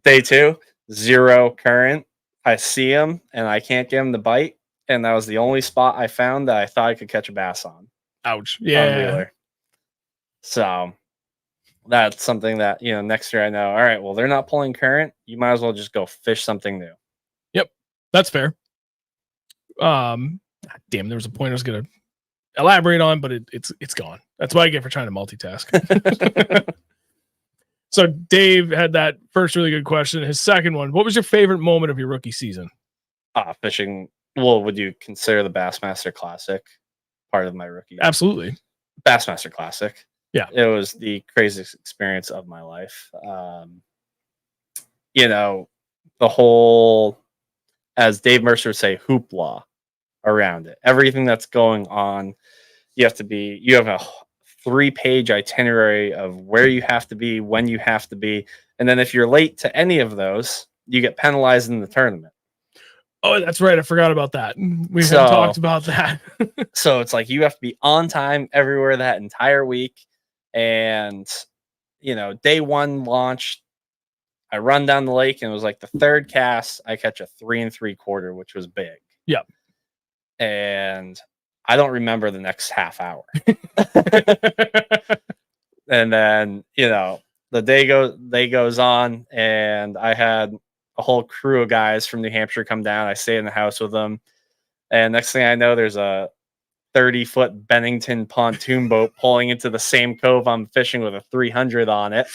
Day 2, 0 current. I see him and I can't get him to bite. And that was the only spot I found that I thought I could catch a bass on. Ouch. Yeah. So that's something that, next year I know, all right, well, they're not pulling current. You might as well just go fish something new. Yep. That's fair. Damn, there was a point I was going to elaborate on, but it's gone. That's what I get for trying to multitask. So Dave had that first really good question. His second one, what was your favorite moment of your rookie season? Fishing. Well, would you consider the Bassmaster Classic part of my rookie? Absolutely. Bassmaster Classic. Yeah. It was the craziest experience of my life. The whole, as Dave Mercer would say, hoopla around it. Everything that's going on, you have a 3-page itinerary of where you have to be, when you have to be. And then if you're late to any of those, you get penalized in the tournament. Oh, that's right. I forgot about that. We haven't talked about that. So it's like you have to be on time everywhere that entire week. And, day 1 launch, I run down the lake and it was like the 3rd cast. I catch a 3 3/4, which was big. Yep. And I don't remember the next half hour. And then, the day goes on and I had a whole crew of guys from New Hampshire come down. I stay in the house with them. And next thing I know, there's a 30-foot Bennington pontoon boat pulling into the same cove I'm fishing with a 300 on it.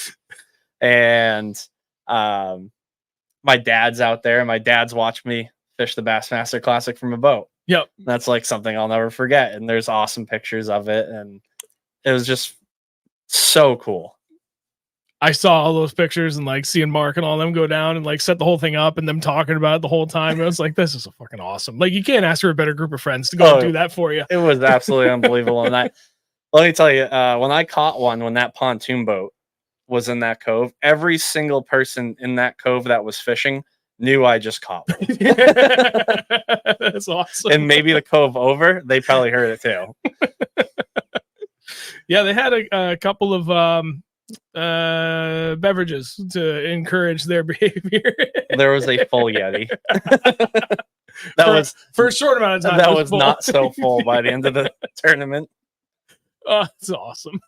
And my dad's out there. My dad's watched me fish the Bassmaster Classic from a boat. Yep. That's like something I'll never forget. And there's awesome pictures of it. And it was just so cool. I saw all those pictures and like seeing Mark and all them go down and like set the whole thing up and them talking about it the whole time. I was like, this is a fucking awesome. Like, you can't ask for a better group of friends to go and do that for you. It was absolutely unbelievable. And let me tell you, when I caught one, when that pontoon boat was in that cove, every single person in that cove that was fishing knew I just caught one. That's awesome. And maybe the cove over, they probably heard it too. Yeah, they had a couple of beverages to encourage their behavior. There was a full Yeti. For a short amount of time. That was not so full by the end of the tournament. Oh, that's awesome.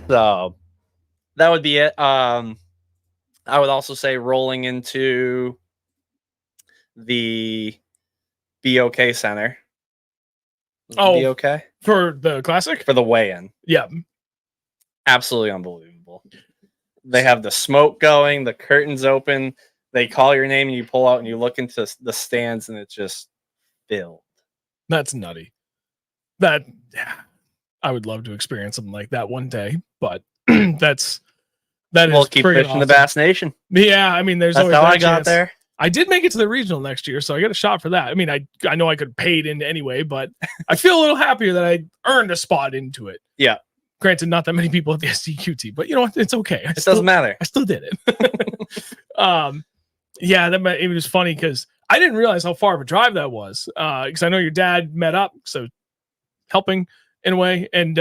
So that would be it. I would also say rolling into the BOK Center. BOK? For the Classic? For the weigh-in. Yeah. Absolutely unbelievable. They have the smoke going, the curtains open, they call your name and you pull out and you look into the stands and it's just filled. That's nutty. I would love to experience something like that one day, but we'll keep fishing awesome. The Bass Nation. Yeah, I mean, that's always how I got there. I did make it to the regional next year, so I got a shot for that. I mean, I know I could pay it in anyway, but I feel a little happier that I earned a spot into it. Yeah. Granted, not that many people at the SDQT, but you know what? It's okay. It doesn't matter. I still did it. Yeah, it was funny because I didn't realize how far of a drive that was. Because I know your dad met up, so helping in a way, and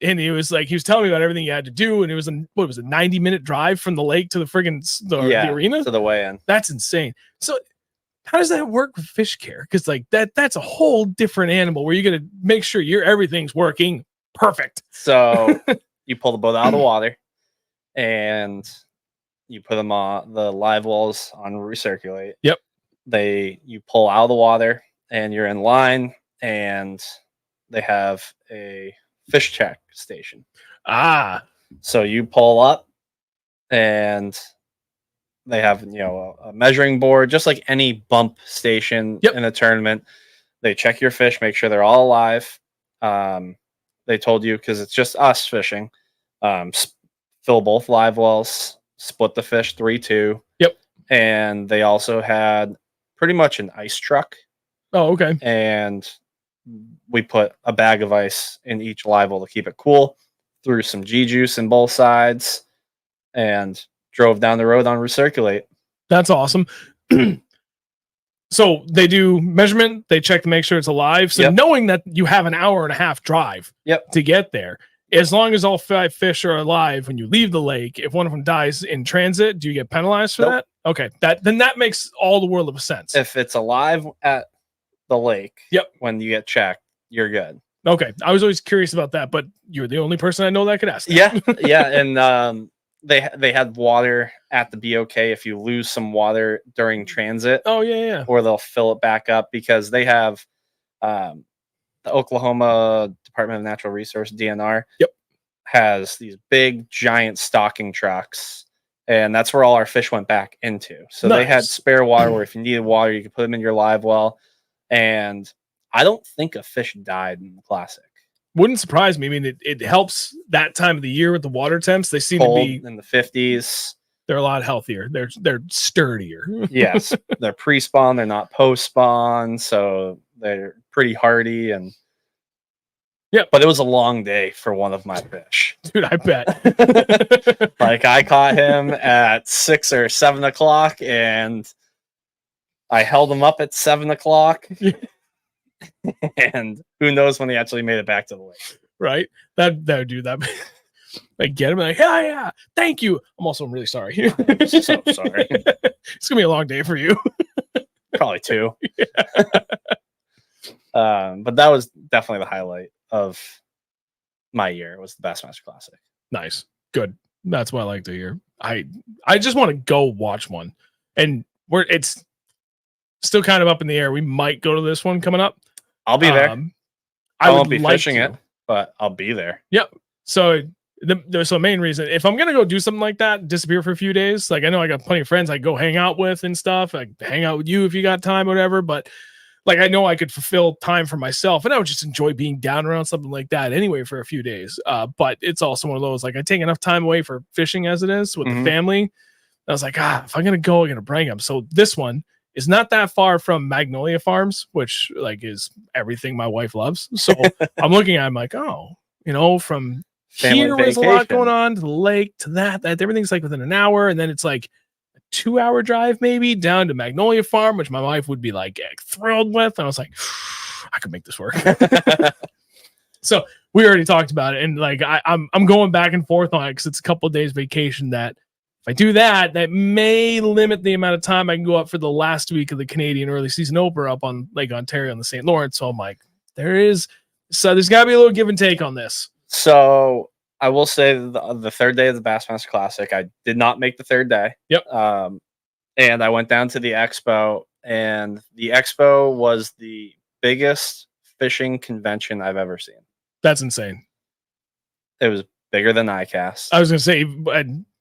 he was telling me about everything you had to do, and it was a 90-minute drive from the lake to the friggin' the arena to the weigh-in. That's insane. So how does that work with fish care? Because like that's a whole different animal where you're gonna make sure everything's working perfect. So you pull the boat out of the water and you put them on the live wells on recirculate. Yep. You pull out of the water and you're in line and they have a fish check station. So you pull up and they have, a measuring board, just like any bump station in a tournament. They check your fish, make sure they're all alive. They told you, because it's just us fishing, fill both live wells, split the fish 3-2. Yep. And they also had pretty much an ice truck. Oh, okay. And we put a bag of ice in each live well to keep it cool, threw some G-juice in both sides, and drove down the road on recirculate. That's awesome. So they do measurement, they check to make sure it's alive. So knowing that you have an hour and a half drive to get there, as long as all 5 fish are alive when you leave the lake, if one of them dies in transit, do you get penalized for that? Okay. Then that makes all the world of sense. If it's alive at the lake, when you get checked, you're good. Okay. I was always curious about that, but you're the only person I know that could ask that. Yeah. And they had water at the BOK if you lose some water during transit. Oh, yeah. Or they'll fill it back up, because they have the Oklahoma Department of Natural Resource, DNR, has these big, giant stocking trucks. And that's where all our fish went back into. So they had spare water where if you needed water, you could put them in your live well. And I don't think a fish died in the Classic. Wouldn't surprise me. I mean, it helps that time of the year with the water temps. They seem cold to be in the 50s. They're a lot healthier. They're sturdier. Yes, they're pre-spawn. They're not post-spawn, so they're pretty hardy. And but it was a long day for one of my fish, dude. I bet. Like, I caught him at 6 or 7 o'clock, and I held him up at 7 o'clock. And who knows when he actually made it back to the lake? Right? That would do that. Like, get him like, yeah, thank you. I'm also really sorry. I'm so sorry. It's gonna be a long day for you. Probably 2. But that was definitely the highlight of my year. It was the Bassmaster Classic. Nice, good. That's what I like to hear. I just want to go watch one, and it's still kind of up in the air. We might go to this one coming up. I'll be there. I won't be fishing it, but I'll be there. Yep. So the main reason, if I'm gonna go do something like that, disappear for a few days, like I know I got plenty of friends I go hang out with and stuff, like hang out with you if you got time, whatever. But like I know I could fulfill time for myself, and I would just enjoy being down around something like that anyway for a few days. But it's also one of those, like I take enough time away for fishing as it is with the family. I was like, if I'm gonna go, I'm gonna bring them. So this one is not that far from Magnolia Farms, which like is everything my wife loves. So I'm looking at, I'm like, from Family here there's a lot vacation. going on, to the lake, to that everything's like within an hour, and then it's like a 2-hour drive maybe down to Magnolia Farm, which my wife would be like thrilled with. And I was like, I could make this work. So we already talked about it, and like I'm going back and forth on it because it's a couple of days vacation that if I do that, that may limit the amount of time I can go up for the last week of the Canadian early season opener up on Lake Ontario and the St. Lawrence. So I'm like, there's got to be a little give and take on this. So I will say the third day of the Bassmaster Classic, I did not make the third day. Yep. And I went down to the expo, and the expo was the biggest fishing convention I've ever seen. That's insane. It was bigger than ICAST. I was going to say,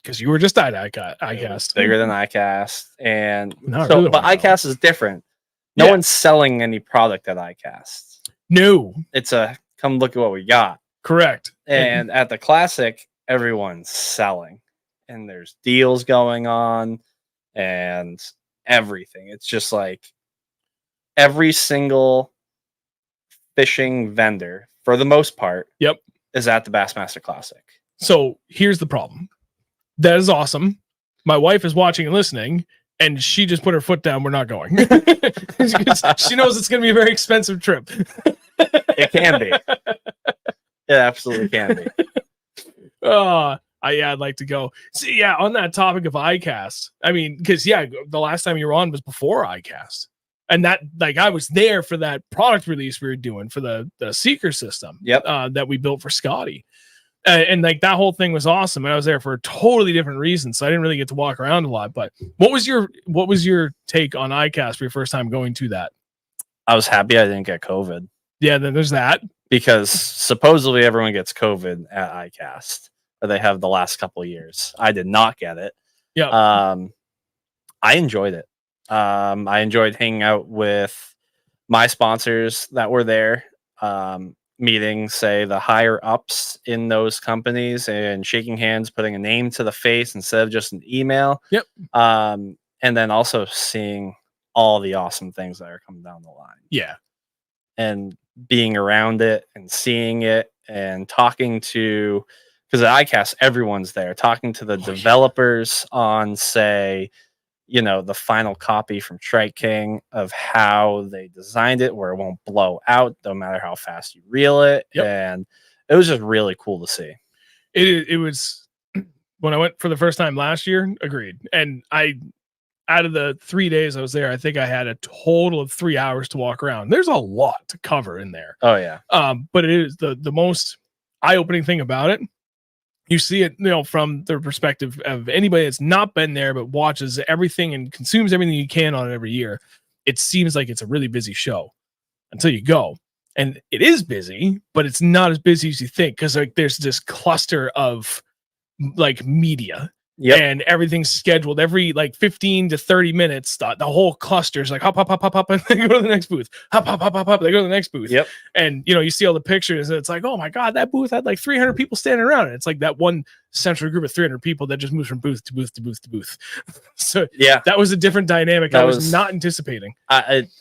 because you were just at ICAST. Bigger than ICAST. And Not so, really but ICAST is different. No one's selling any product at ICAST. No. It's a come look at what we got. Correct. And at the Classic, everyone's selling, and there's deals going on and everything. It's just like every single fishing vendor, for the most part, is at the Bassmaster Classic. So here's the problem. That is awesome. My wife is watching and listening, and she just put her foot down. We're not going. She knows it's going to be a very expensive trip. It can be. It absolutely can be. I'd like to go. See, on that topic of ICAST, I mean, because the last time you were on was before ICAST, and that like I was there for that product release we were doing for the Seeker system. That we built for Scotty, and like that whole thing was awesome. And I was there for a totally different reason, so I didn't really get to walk around a lot. But what was your take on ICAST for your first time going to that? I was happy I didn't get COVID. Yeah, then there's that. Because supposedly everyone gets COVID at ICAST, or they have the last couple of years. I did not get it. I enjoyed it. I enjoyed hanging out with my sponsors that were there, meeting, say, the higher ups in those companies and shaking hands, putting a name to the face instead of just an email. And then also seeing all the awesome things that are coming down the line. And being around it and seeing it and talking to, because at ICAST, everyone's there, talking to the developers on, say, the final copy from Strike King of how they designed it, where it won't blow out no matter how fast you reel it. And it was just really cool to see. It was when I went for the first time last year. Agreed. And out of the 3 days I was there, I think I had a total of 3 hours to walk around. There's a lot to cover in there. Oh yeah. But it is the most eye-opening thing about it. You see it, from the perspective of anybody that's not been there, but watches everything and consumes everything you can on it every year. It seems like it's a really busy show until you go. And it is busy, but it's not as busy as you think. Cause like there's this cluster of like media. And everything's scheduled every like 15 to 30 minutes. The whole cluster is like hop, and they go to the next booth. Hop, they go to the next booth. And you see all the pictures, and it's like, oh my God, that booth had like 300 people standing around. And it's like that one central group of 300 people that just moves from booth to booth to booth to booth. So that was a different dynamic I was not anticipating.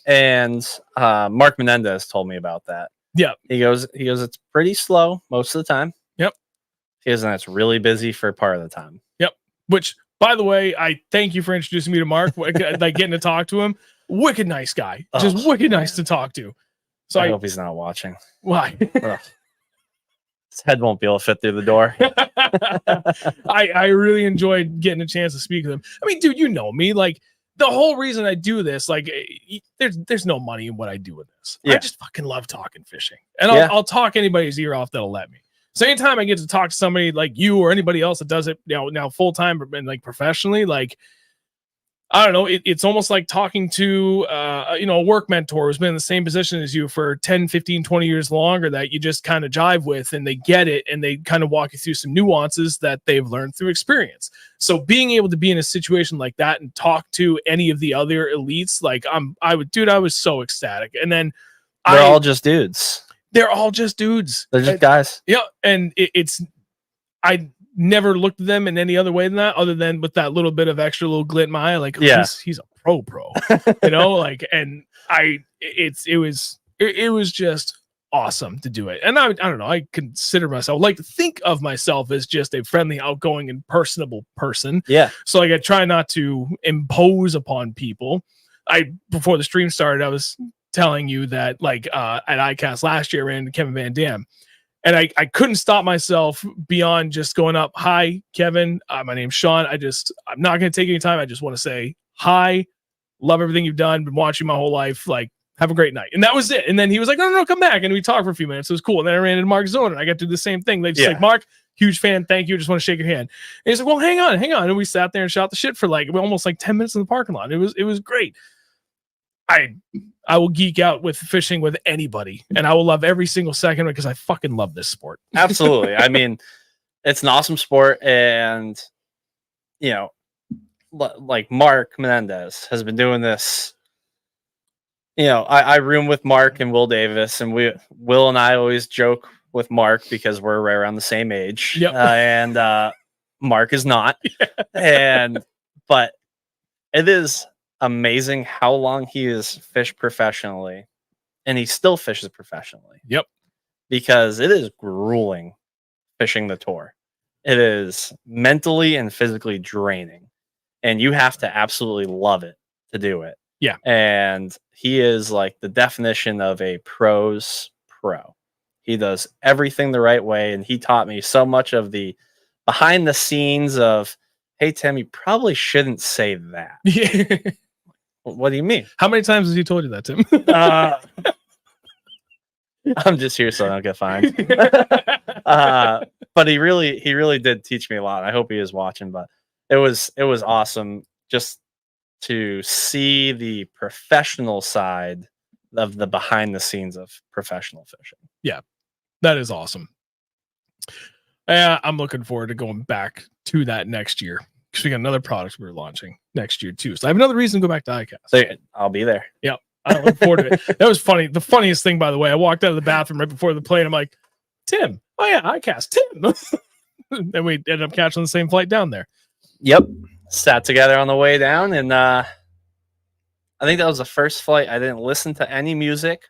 And Mark Menendez told me about that. He goes, it's pretty slow most of the time. He goes, and it's really busy for part of the time. Which, by the way, I thank you for introducing me to Mark. Like getting to talk to him, wicked nice guy, just wicked nice to talk to. So I hope he's not watching. Why? His head won't be able to fit through the door. I really enjoyed getting a chance to speak with him. I mean, dude, you know me. Like the whole reason I do this, like, there's no money in what I do with this. I just fucking love talking fishing, and I'll talk anybody's ear off that'll let me. So anytime I get to talk to somebody like you or anybody else that does it now full time and like professionally, like I don't know. It's almost like talking to, a work mentor who's been in the same position as you for 10, 15, 20 years longer that you just kind of jive with, and they get it, and they kind of walk you through some nuances that they've learned through experience. So being able to be in a situation like that and talk to any of the other elites, like I was so ecstatic. And then they're all just dudes. They're all just dudes. They're just guys. Yeah. And I never looked at them in any other way than that, other than with that little bit of extra little glint in my eye, like, he's a pro, like, and it was just awesome to do it. And I don't know, I consider myself, like, to think of myself as just a friendly, outgoing, and personable person. Yeah. So like, I try not to impose upon people. Before the stream started, I was telling you that, like, at ICAST last year, I ran into Kevin Van Dam. And I couldn't stop myself beyond just going up. Hi, Kevin. My name's Sean. I'm not going to take any time. I just want to say hi. Love everything you've done. Been watching my whole life. Like, have a great night. And that was it. And then he was like, no, come back. And we talked for a few minutes. It was cool. And then I ran into Mark Zona, and I got to do the same thing. They just like, Mark, huge fan. Thank you. Just want to shake your hand. And he's like, well, hang on. And we sat there and shot the shit for like almost like 10 minutes in the parking lot. It was great. I will geek out with fishing with anybody, and I will love every single second because I fucking love this sport. Absolutely. I mean, it's an awesome sport, and like Mark Menendez has been doing this. I room with Mark and Will Davis, and Will and I always joke with Mark because we're right around the same age. Yep. And Mark is not. Yeah. But it is amazing how long he has fished professionally, and he still fishes professionally. Yep. Because it is grueling fishing the tour. It is mentally and physically draining, and you have to absolutely love it to do it. Yeah. And he is like the definition of a pro's pro. He does everything the right way, and he taught me so much of the behind the scenes of, hey, Tim, you probably shouldn't say that. Yeah. What do you mean? How many times has he told you that, Tim? I'm just here so I don't get fined. But he really did teach me a lot. I hope he is watching, but it was awesome just to see the professional side of the behind the scenes of professional fishing. Yeah, that is awesome. I'm looking forward to going back to that next year, because we got another product we're launching next year too. So I have another reason to go back to ICAST. So I'll be there. Yep. I look forward to it. That was funny. The funniest thing, by the way, I walked out of the bathroom right before the plane. I'm like, Tim. Oh yeah, ICAST. Tim. And we ended up catching the same flight down there. Yep. Sat together on the way down, and I think that was the first flight I didn't listen to any music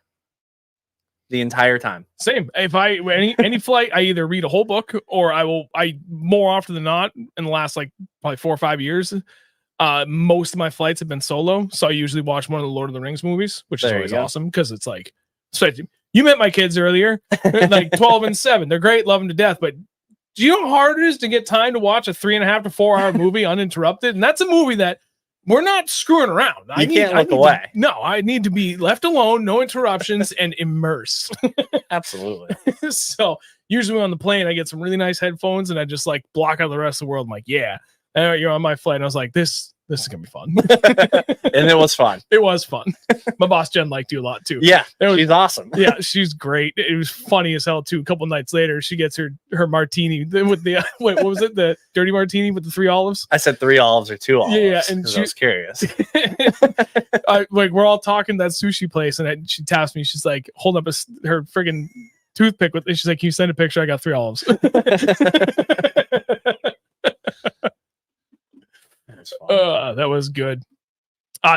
the entire time. Same. If any flight, I either read a whole book, or I more often than not in the last like probably 4 or 5 years, most of my flights have been solo. So I usually watch one of the Lord of the Rings movies, which is always awesome, because it's like, you met my kids earlier, like 12 and 7. They're great, love them to death, but do you know how hard it is to get time to watch a 3.5 to 4 hour movie uninterrupted? And that's a movie that we're not screwing around. You can't look away. I need to be left alone, no interruptions, and immerse. Absolutely. So usually on the plane, I get some really nice headphones, and I just like block out the rest of the world. I'm like, yeah. And you're on my flight, and I was like, this is gonna be fun. And it was fun. It was fun. My boss Jen liked you a lot too. Yeah, she's awesome. Yeah, she's great. It was funny as hell too. A couple nights later, she gets her martini with the what was it? The dirty martini with the 3 olives. I said 3 olives or 2 olives. Yeah, and I was curious. Like we're all talking that sushi place, and she taps me. She's like holding up her friggin' toothpick with. She's like, "Can you send a picture? I got 3 olives." That was good.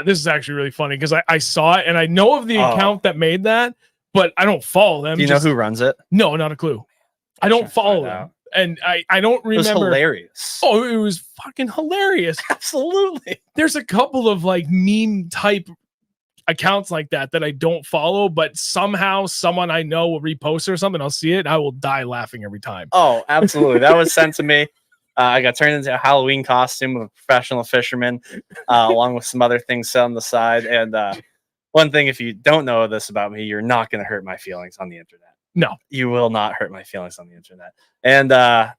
This is actually really funny because I saw it, and I know of the account that made that, but I don't follow them. Do you know who runs it? No, not a clue. I don't follow them, and I don't remember. It was hilarious. Oh, it was fucking hilarious. Absolutely. There's a couple of like meme type accounts like that I don't follow, but somehow someone I know will repost or something. I'll see it. I will die laughing every time. Oh, absolutely. That was sent to me. I got turned into a Halloween costume of a professional fisherman, along with some other things set on the side. And one thing, if you don't know this about me, you're not going to hurt my feelings on the internet. No, you will not hurt my feelings on the internet. And I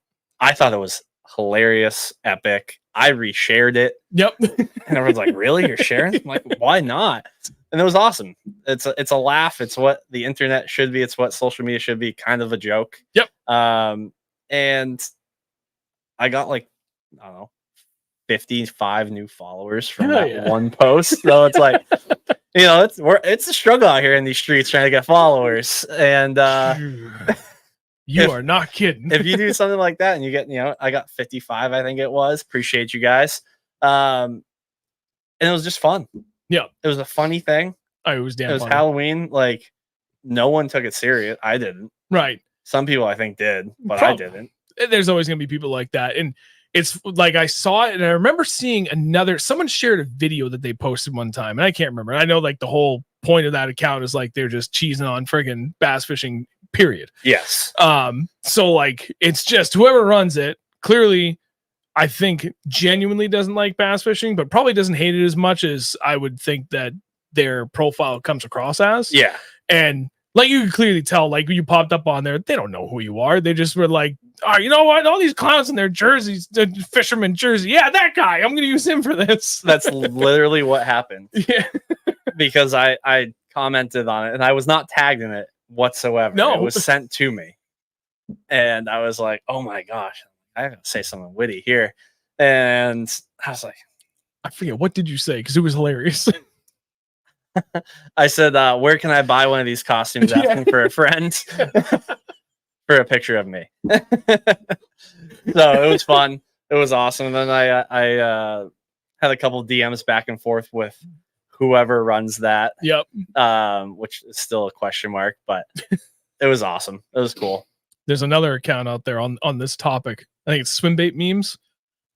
thought it was hilarious, epic. I reshared it. Yep. And everyone's like, really? You're sharing? I'm like, why not? And it was awesome. It's a laugh. It's what the internet should be. It's what social media should be, kind of a joke. Yep. And I got like, I don't know, 55 new followers from that one post. So it's like, you know, it's a struggle out here in these streets trying to get followers. And you are not kidding. If you do something like that and you get, you know, I got 55, I think it was. Appreciate you guys. And it was just fun. Yeah. It was a funny thing. It was damn It was funny. Halloween. Like, no one took it serious. I didn't. Right. Some people I think did, but I didn't. There's always going to be people like that. And it's like, I saw it and I remember seeing someone shared a video that they posted one time and I can't remember. I know like the whole point of that account is like, they're just cheesing on friggin' bass fishing, period. Yes. So like, it's just whoever runs it clearly, I think genuinely doesn't like bass fishing, but probably doesn't hate it as much as I would think that their profile comes across as. Yeah. And like, you can clearly tell, like, you popped up on there, they don't know who you are. They just were like, oh, you know what? All these clowns in their jerseys, the fisherman jersey. Yeah, that guy. I'm going to use him for this. That's literally what happened. Yeah. Because I commented on it and I was not tagged in it whatsoever. No. It was sent to me. And I was like, oh my gosh, I have to say something witty here. And I was like, I forget, what did you say? Because it was hilarious. I said, where can I buy one of these costumes? Asking for a friend for a picture of me. So it was fun. It was awesome. And then I had a couple DMs back and forth with whoever runs that. Yep. Which is still a question mark, but it was awesome. It was cool. There's another account out there on this topic. I think it's Swimbait Memes.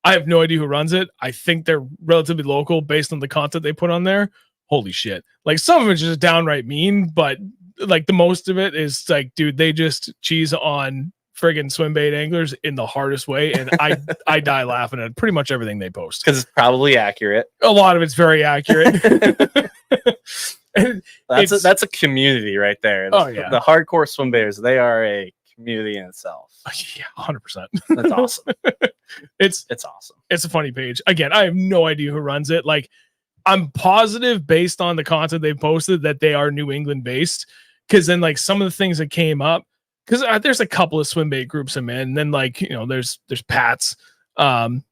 I have no idea who runs it. I think they're relatively local based on the content they put on there. Holy shit. Like, some of it's just downright mean, but like the most of it is like, dude, they just cheese on friggin' swimbait anglers in the hardest way. And I die laughing at pretty much everything they post. Because it's probably accurate. A lot of it's very accurate. That's a community right there. The hardcore swimbaiters, they are a community in itself. Yeah, 100%. That's awesome. It's awesome. It's a funny page. Again, I have no idea who runs it. Like, I'm positive based on the content they've posted that they are New England based. Because then, like, some of the things that came up, because there's a couple of swimbait groups I'm in, and then, like, you know, there's Pat's, and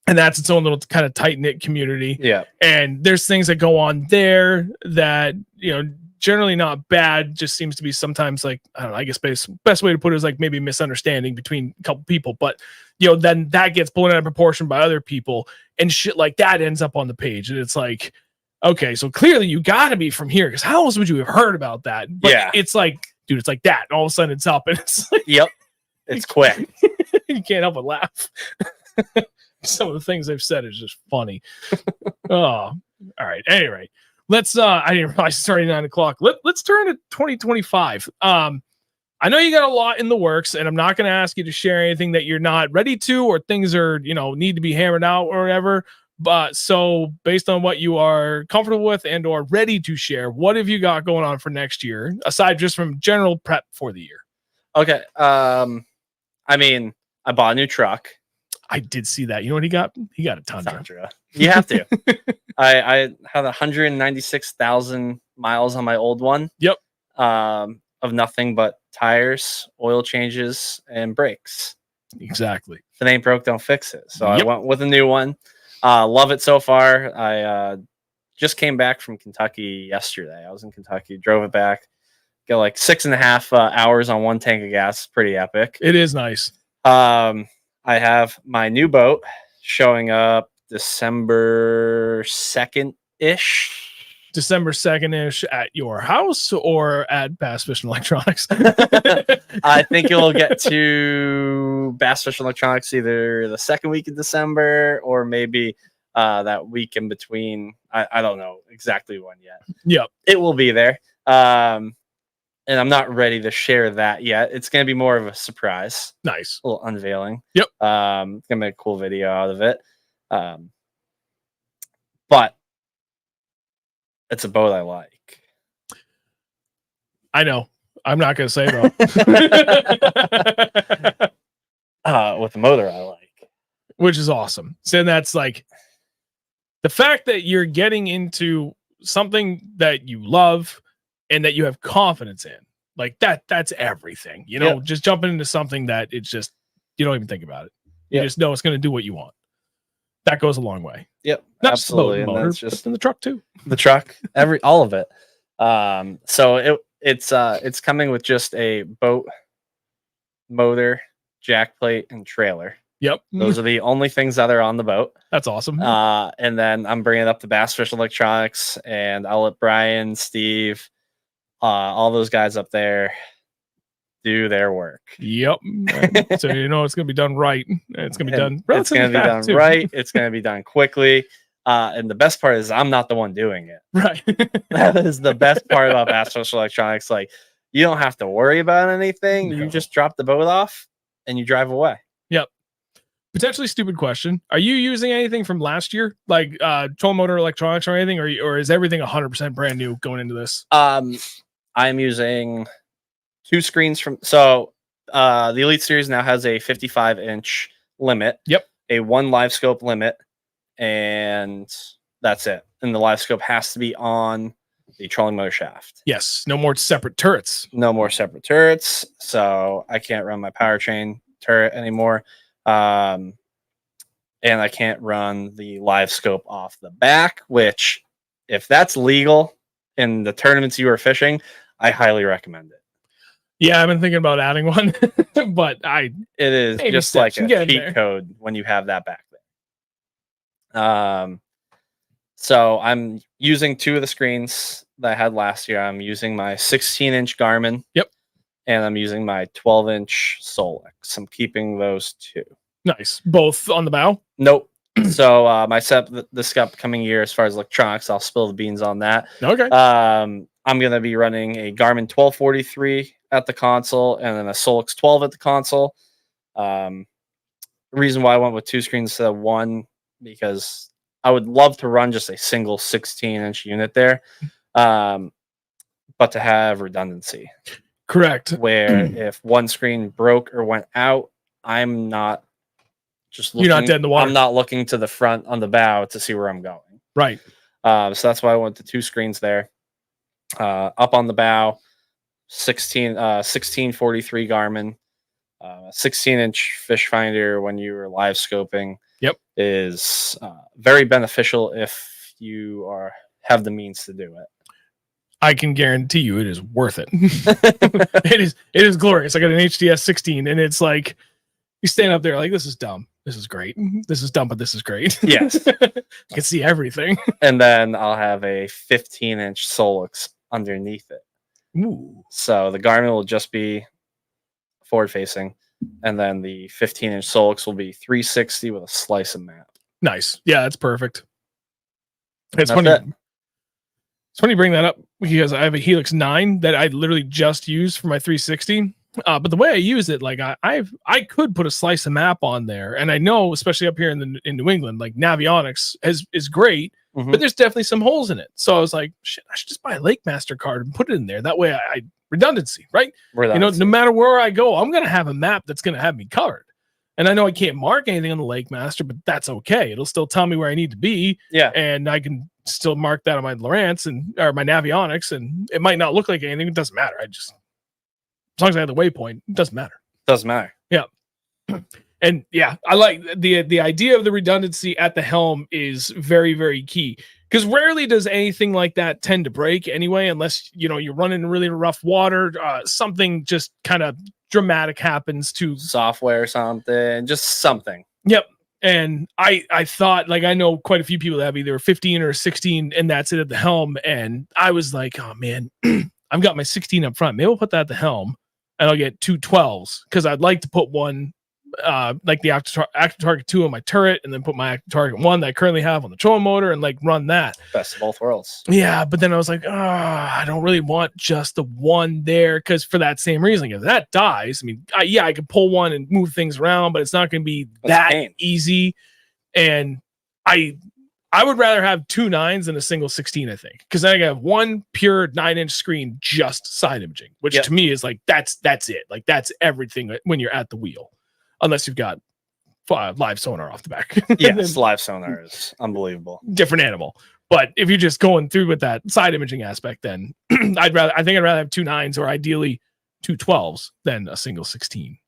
that's its own little kind of tight knit community. Yeah, and there's things that go on there that, you know, generally not bad. Just seems to be sometimes, like, I don't know, I guess best way to put it is like maybe misunderstanding between a couple people, but you know, then that gets blown out of proportion by other people and shit like that ends up on the page. And it's like, okay, so clearly you gotta be from here, because how else would you have heard about that? But yeah, it's like, dude, it's like that, and all of a sudden it's up, and it's like, yep, it's quick. You can't help but laugh. Some of the things they've said is just funny. Oh, all right. Anyway, let's I didn't realize it's already 9 o'clock. Let's turn to 2025. I know you got a lot in the works, and I'm not going to ask you to share anything that you're not ready to, or things are, you know, need to be hammered out or whatever. But so based on what you are comfortable with and or ready to share, what have you got going on for next year, aside just from general prep for the year? Okay. I mean, I bought a new truck. I did see that. You know what he got? He got a Tundra. You have to. I had 196,000 miles on my old one. Yep. Of nothing but tires, oil changes, and brakes. Exactly. If it ain't broke, don't fix it. So I went with a new one. Love it so far. I just came back from Kentucky yesterday. I was in Kentucky, drove it back. Got like 6.5 hours on one tank of gas. Pretty epic. It is nice. I have my new boat showing up December 2nd-ish. December 2nd-ish at your house or at Bass Fishing Electronics? I think you'll get to Bass Fishing Electronics either the second week of December or maybe that week in between. I don't know exactly when yet. Yep. It will be there. And I'm not ready to share that yet. It's going to be more of a surprise. Nice. A little unveiling. Yep. Going to make a cool video out of it. But it's a boat I like. I know. I'm not going to say though. With the motor I like. which is awesome. So that's like the fact that you're getting into something that you love and that you have confidence in, like that's everything, you know. Just jumping into something that it's just, you don't even think about it. You just know it's going to do what you want. That goes a long way. Yep, not absolutely. just the boat and motor, but in the truck too. The truck, all of it. So it's coming with just a boat, motor, jack plate, and trailer. Yep, those are the only things that are on the boat. That's awesome. And then I'm bringing up the Bass Fish Electronics, and I'll let Brian, Steve, all those guys up there do their work. Yep. So you know it's going to be done right. It's going to be done. It's going to be done right. It's going to be done quickly. And the best part is I'm not the one doing it. Right. That is the best part about Bass Fish Electronics. Like, you don't have to worry about anything. No. You just drop the boat off and you drive away. Yep. Potentially stupid question. Are you using anything from last year, like trolling motor electronics or anything, or is everything 100% brand new going into this? I'm using 2 screens from the Elite Series now has a 55-inch limit. Yep. A 1 live scope limit, and that's it. And the live scope has to be on the trolling motor shaft. Yes. No more separate turrets. No more separate turrets. So I can't run my powertrain turret anymore. And I can't run the live scope off the back, which, if that's legal in the tournaments you are fishing, I highly recommend it. Yeah, I've been thinking about adding one, but it is just like a cheat code when you have that back there. So I'm using 2 of the screens that I had last year. I'm using my 16-inch Garmin. Yep. And I'm using my 12-inch Solex. I'm keeping those 2. Nice. Both on the bow? Nope. So my setup this upcoming year, as far as electronics, I'll spill the beans on that. Okay. I'm going to be running a Garmin 1243 at the console and then a Solex 12 at the console. The reason why I went with 2 screens instead of 1, because I would love to run just a single 16-inch unit there, but to have redundancy. Correct. Where if one screen broke or went out, I'm not just looking, you're not dead in the water. I'm not looking to the front on the bow to see where I'm going. Right. So that's why I went to 2 screens there. Up on the bow, 1643 Garmin, 16-inch fish finder when you were live scoping. Yep. Is very beneficial if you have the means to do it. I can guarantee you it is worth it. It is glorious. I got an HDS 16 and it's like you stand up there like, this is dumb. This is great. This is dumb, but this is great. Yes. I can see everything. And then I'll have a 15-inch Solex underneath it. Ooh. So the Garmin will just be forward facing, and then the 15-inch Solex will be 360 with a slice of map. Nice. Yeah, that's perfect. It's funny. It's funny you bring that up because I have a Helix 9 that I literally just used for my 360. But the way I use it, like I could put a slice of map on there, and I know, especially up here in New England, like Navionics is great, but there's definitely some holes in it. So I was like, shit, I should just buy a Lake Master card and put it in there. That way, I redundancy, right? Redundancy. You know, no matter where I go, I'm gonna have a map that's gonna have me covered. And I know I can't mark anything on the Lake Master, but that's okay. It'll still tell me where I need to be. Yeah, and I can still mark that on my Lowrance or my Navionics, and it might not look like anything. It doesn't matter. As long as I have the waypoint, it doesn't matter. Doesn't matter. Yeah. And yeah, I like the idea of the redundancy at the helm is very, very key, because rarely does anything like that tend to break anyway, unless, you know, you're running in really rough water, something just kind of dramatic happens to software or something, just something. Yep. And I thought, like, I know quite a few people that have either 15 or 16 and that's it at the helm. And I was like, oh man, I've got my 16 up front. Maybe I'll put that at the helm and I'll get 2 12s, because I'd like to put one, like the active target 2 on my turret, and then put my active target 1 that I currently have on the trolling motor and like run that. Best of both worlds. Yeah. But then I was like, I don't really want just the one there, because for that same reason, if that dies, I mean, I could pull one and move things around, but it's not going to be that easy. And I would rather have 2 9s than a single 16, I think, because then I have one pure 9-inch screen, just side imaging, which to me is like, that's it. Like, that's everything when you're at the wheel, unless you've got live sonar off the back. Yes, live sonar is unbelievable. Different animal. But if you're just going through with that side imaging aspect, then I'd rather have 2 9s or ideally 2 12s than a single 16.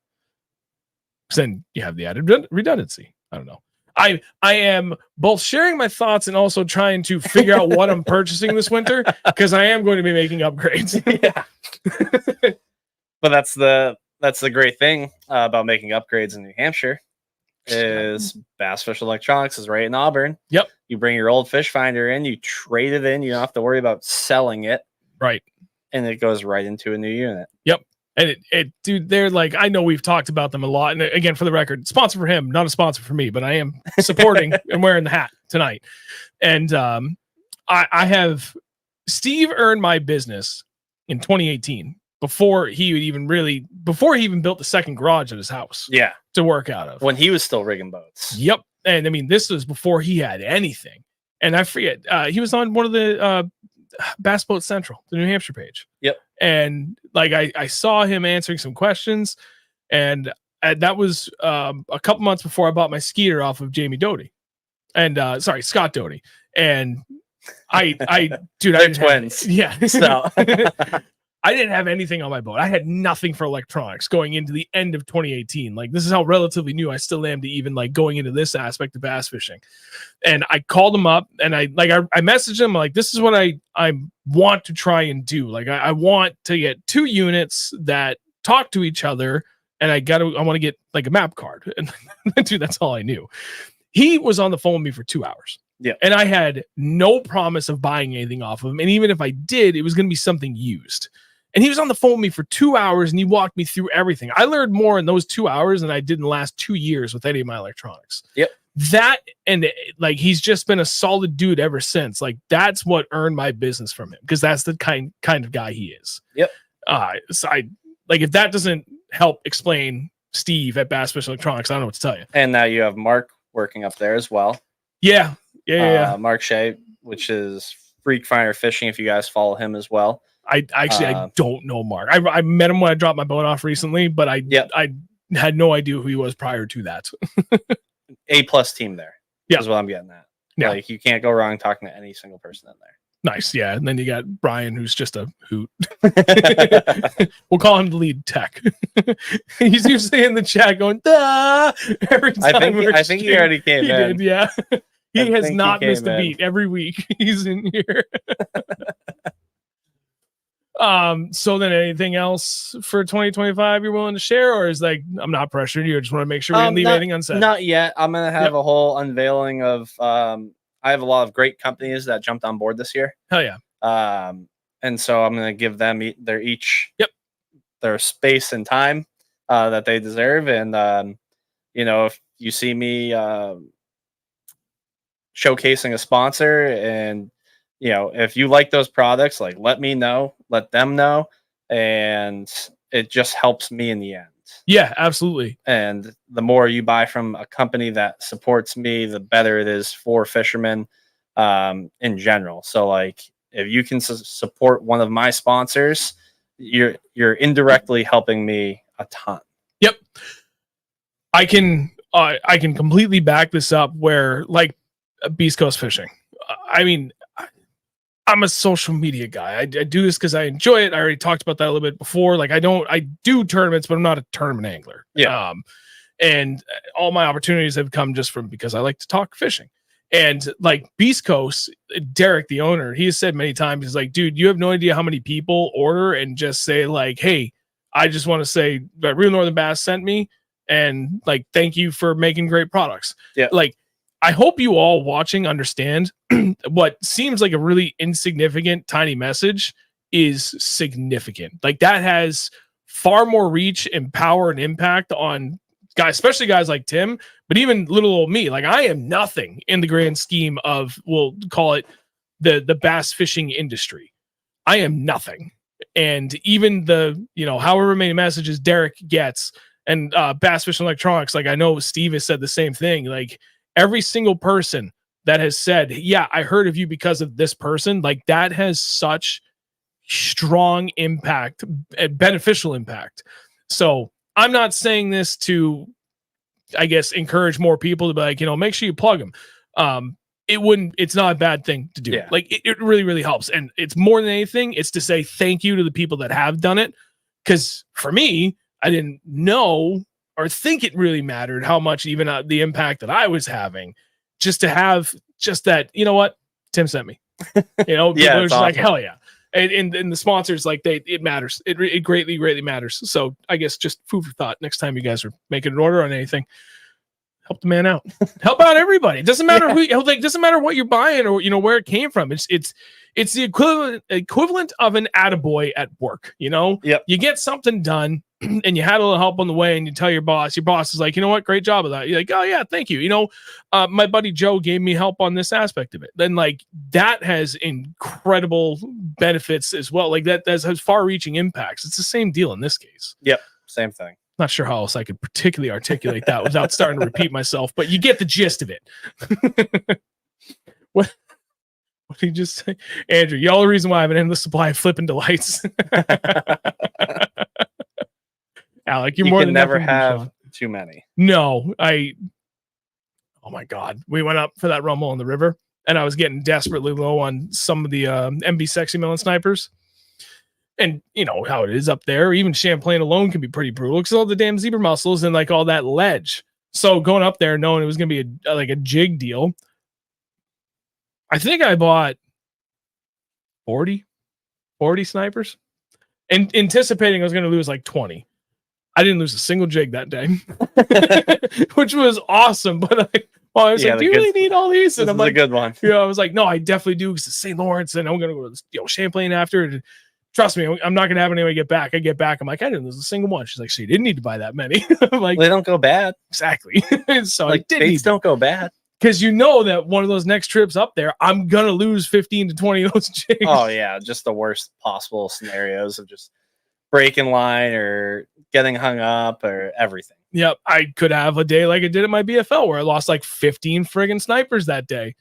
Then you have the added redundancy. I don't know. I am both sharing my thoughts and also trying to figure out what I'm purchasing this winter, because I am going to be making upgrades. Yeah. But that's the great thing about making upgrades in New Hampshire is Bass Fish Electronics is right in Auburn. Yep. You bring your old fish finder in, you trade it in, you don't have to worry about selling it. Right. And it goes right into a new unit. Yep. And it dude, they're like, I know we've talked about them a lot. And again, for the record, sponsor for him, not a sponsor for me, but I am supporting and wearing the hat tonight. And I have Steve earned my business in 2018 before he even built the second garage at his house. Yeah. To work out of. When he was still rigging boats. Yep. And I mean, this was before he had anything. And I forget, he was on one of the Bass Boat Central, the New Hampshire page. Yep. And like I saw him answering some questions, and that was a couple months before I bought my Skeeter off of Jamie Doty, and Scott Doty. And dude, they're twins. Yeah. So I didn't have anything on my boat. I had nothing for electronics going into the end of 2018. Like, this is how relatively new I still am to even like going into this aspect of bass fishing. And I called him up and I messaged him like, this is what I want to try and do. Like, I want to get 2 units that talk to each other, and I want to get like a map card. And dude, that's all I knew. He was on the phone with me for 2 hours. Yeah. And I had no promise of buying anything off of him. And even if I did, it was going to be something used. And he was on the phone with me for 2 hours and he walked me through everything. I learned more in those 2 hours than I did in the last 2 years with any of my electronics. Yep. That, and like, he's just been a solid dude ever since. Like, that's what earned my business from him, because that's the kind of guy he is. Yep. So if that doesn't help explain Steve at Bass Fish Electronics, I don't know what to tell you. And now you have Mark working up there as well. Yeah. Yeah. Mark Shea, which is Freak Finder Fishing, if you guys follow him as well. I don't know Mark. I met him when I dropped my boat off recently, but I had no idea who he was prior to that. A+ team there. Yeah, is what I'm getting at. Yeah. Like, you can't go wrong talking to any single person in there. Nice, yeah. And then you got Brian, who's just a hoot. We'll call him the lead tech. He's usually in the chat going, "Duh!" every time. I think he already came in. Did, yeah. He has not missed a beat every week. He's in here. So then anything else for 2025 you're willing to share, or is like, I'm not pressuring you, I just want to make sure we didn't leave anything unsaid? Not yet. I'm gonna have a whole unveiling of I have a lot of great companies that jumped on board this year. Hell yeah. And so I'm gonna give them their space and time that they deserve. And if you see me showcasing a sponsor, and if you like those products, like, let me know, let them know, and it just helps me in the end. Yeah, absolutely. And the more you buy from a company that supports me, the better it is for fishermen in general. So, like, if you can support one of my sponsors, you're indirectly helping me a ton. Yep. I can completely back this up, where like Beast Coast Fishing. I mean, I'm a social media guy. I do this because I enjoy it. I already talked about that a little bit before. Like, I do tournaments, but I'm not a tournament angler. Yeah. And all my opportunities have come just from because I like to talk fishing. And like Beast Coast, Derek, the owner, he has said many times, he's like, dude, you have no idea how many people order and just say like, hey, I just want to say that ReelNorthernBass sent me, and like, thank you for making great products. Yeah. Like, I hope you all watching understand what seems like a really insignificant, tiny message is significant. Like, that has far more reach and power and impact on guys, especially guys like Tim, but even little old me. Like, I am nothing in the grand scheme of, we'll call it the bass fishing industry. I am nothing. And even the, however many messages Derek gets and Bass Fishing Electronics, like, I know Steve has said the same thing. Like, every single person that has said, yeah, I heard of you because of this person, like, that has such strong impact and beneficial impact. So I'm not saying this to I guess, encourage more people to be like, make sure you plug them. It's not a bad thing to do. Yeah. Like it really, really helps. And it's more than anything, it's to say thank you to the people that have done it. Cause for me, I didn't know or think it really mattered how much even the impact that I was having just to have just that, you know what, Tim sent me, people Yeah, are just like, awesome. hell yeah. And the sponsors, like it matters. It greatly, greatly matters. So I guess just food for thought next time you guys are making an order on anything. Help the man out. Help out everybody. It doesn't matter doesn't matter what you're buying or where it came from. It's the equivalent of an attaboy at work. Yep. You get something done and you had a little help on the way, and you tell your boss is like, you know what, great job of that. You're like, oh yeah, thank you. My buddy Joe gave me help on this aspect of it. Then like that has incredible benefits as well. Like that has far-reaching impacts. It's the same deal in this case. Yep, same thing. Not sure how else I could particularly articulate that without starting to repeat myself, but you get the gist of it. What did you just say? Andrew, y'all the reason why I have an endless supply of flipping delights. Alec, you're you more can than never nothing, have Sean. too many. No, oh my God. We went up for that rumble on the river, and I was getting desperately low on some of the MB Sexy Melon snipers. And you know how it is up there. Even Champlain alone can be pretty brutal because all the damn zebra mussels and like all that ledge. So going up there knowing it was going to be a jig deal, I think I bought 40 snipers and anticipating I was going to lose like 20. I didn't lose a single jig that day, which was awesome. But I was like, do you really need all these? And I'm like, a good one. I was like, no, I definitely do because it's St. Lawrence and I'm going to go to Champlain after. And trust me, I'm not going to have anybody get back. I get back. I'm like, I didn't lose a single one. She's like, so you didn't need to buy that many. I'm like, they don't go bad. Exactly. So like baits don't go bad. Because that one of those next trips up there, I'm going to lose 15 to 20 of those jigs. Oh, yeah. Just the worst possible scenarios of just breaking line or getting hung up or everything. Yep. I could have a day like I did at my BFL where I lost like 15 friggin' snipers that day.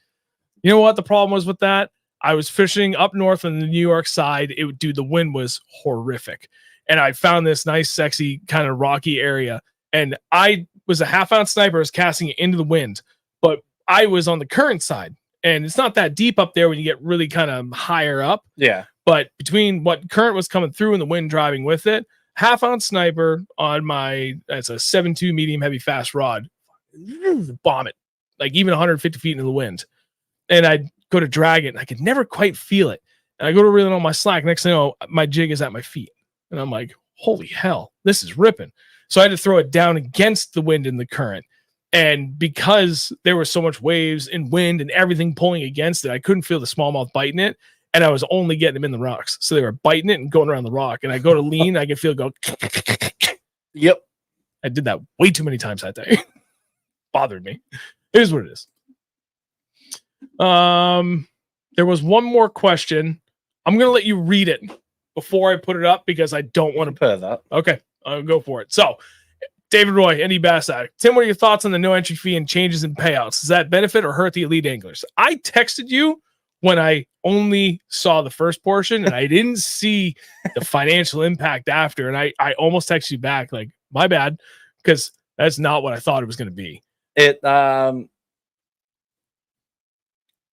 You know what the problem was with that? I was fishing up north on the New York side. The wind was horrific. And I found this nice, sexy, kind of rocky area. And I was a half-ounce sniper. I was casting it into the wind. But I was on the current side. And it's not that deep up there when you get really kind of higher up. Yeah. But between what current was coming through and the wind driving with it, half-ounce sniper on it's a 7.2 medium heavy fast rod. Bomb it. Like even 150 feet into the wind. And I'd go to drag it and I could never quite feel it. And I go to reel it on my slack. Next thing I know, my jig is at my feet. And I'm like, holy hell, this is ripping. So I had to throw it down against the wind and the current. And because there was so much waves and wind and everything pulling against it, I couldn't feel the smallmouth biting it. And I was only getting them in the rocks. So they were biting it and going around the rock. And I go to lean, I can feel it go. Yep. I did that way too many times that day. Bothered me. It is what it is. There was one more question. I'm going to let you read it before I put it up because I don't want to put it up. Okay, I'll go for it. So, David Roy, ND Bass Addict. Tim, what are your thoughts on the no entry fee and changes in payouts? Does that benefit or hurt the elite anglers? I texted you when I only saw the first portion and I didn't see the financial impact after. And I almost texted you back like, my bad, because that's not what I thought it was going to be.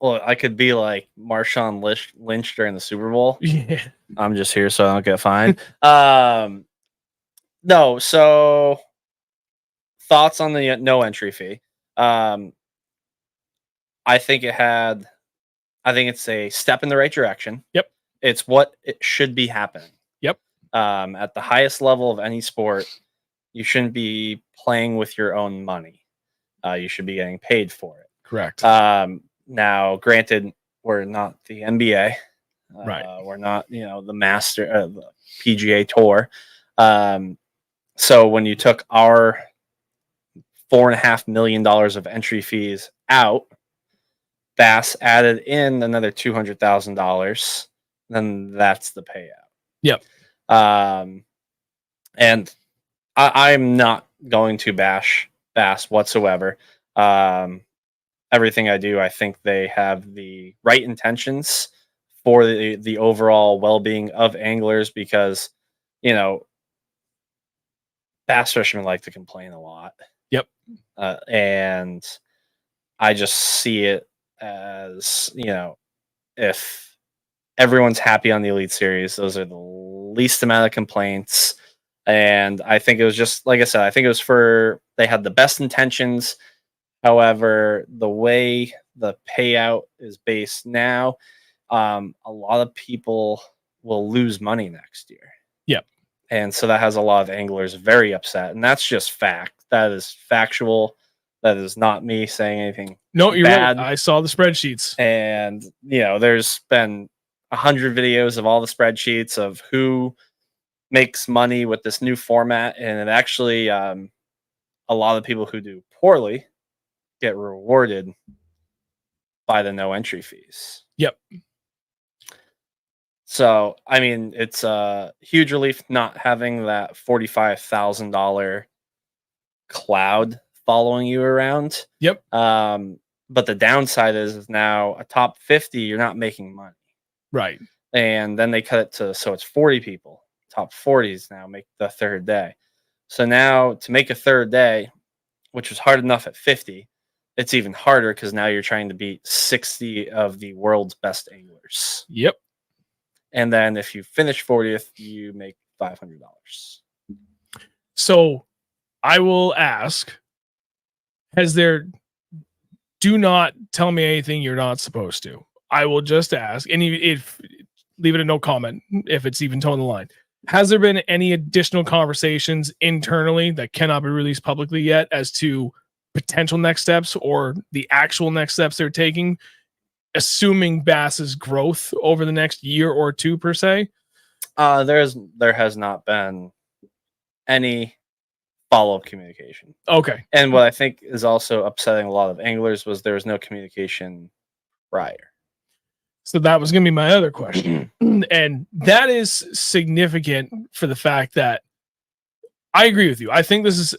Well, I could be like Marshawn Lynch during the Super Bowl. Yeah. I'm just here so I don't get fined. No, so thoughts on the no entry fee. I think it's a step in the right direction. Yep. It's what it should be happening. Yep. At the highest level of any sport, you shouldn't be playing with your own money. You should be getting paid for it. Correct. Now, granted, we're not the NBA. Right. We're not, the master, the PGA Tour. So when you took our $4.5 million of entry fees out, Bass added in another $200,000, then that's the payout. Yep. And I'm not going to bash Bass whatsoever. Everything I do, I think they have the right intentions for the overall well-being of anglers because, bass fishermen like to complain a lot. Yep. And I just see it as, if everyone's happy on the Elite Series, those are the least amount of complaints. And I think it was just, like I said, I think it was they had the best intentions. However, the way the payout is based now, a lot of people will lose money next year. Yep. And so that has a lot of anglers very upset. And that's just fact. That is factual. That is not me saying anything. No, you're bad. right. I saw the spreadsheets. And, there's been 100 videos of all the spreadsheets of who makes money with this new format. And it actually, a lot of people who do poorly get rewarded by the no entry fees. Yep. So, I mean, it's a huge relief not having that $45,000 cloud following you around. Yep. But the downside is now a top 50, you're not making money. Right. And then they cut it to, so it's 40 people. Top 40s now make the third day. So now to make a third day, which was hard enough at 50, it's even harder because now you're trying to beat 60 of the world's best anglers. Yep. And then if you finish 40th, you make $500. So I will ask, do not tell me anything you're not supposed to. I will just ask, and if leave it a no comment if it's even towing the line. Has there been any additional conversations internally that cannot be released publicly yet as to potential next steps or the actual next steps they're taking, assuming Bass's growth over the next year or two per se? There has not been any follow-up communication. Okay. And what I think is also upsetting a lot of anglers was there was no communication prior. So that was going to be my other question. And that is significant for the fact that I agree with you. I think this is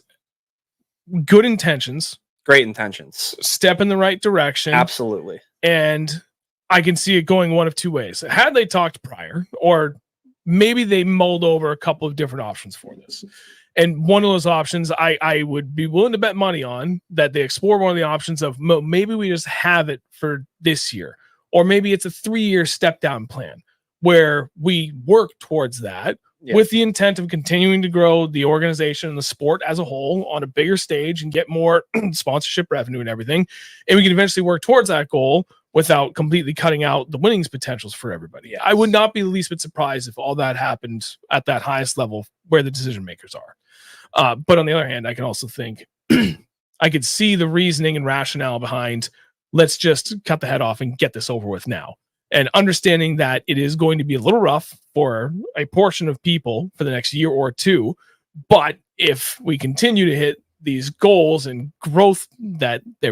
good intentions. Great intentions. Step in the right direction. Absolutely. And I can see it going one of two ways. Had they talked prior, or maybe they mulled over a couple of different options for this. And one of those options I would be willing to bet money on that they explore one of the options of maybe we just have it for this year. Or maybe it's a 3-year step down plan where we work towards that with the intent of continuing to grow the organization and the sport as a whole on a bigger stage and get more sponsorship revenue and everything. And we can eventually work towards that goal without completely cutting out the winnings potentials for everybody. Yes. I would not be the least bit surprised if all that happened at that highest level where the decision makers are. But on the other hand, I can also think I could see the reasoning and rationale behind let's just cut the head off and get this over with now. And understanding that it is going to be a little rough for a portion of people for the next year or two. But if we continue to hit these goals and growth that they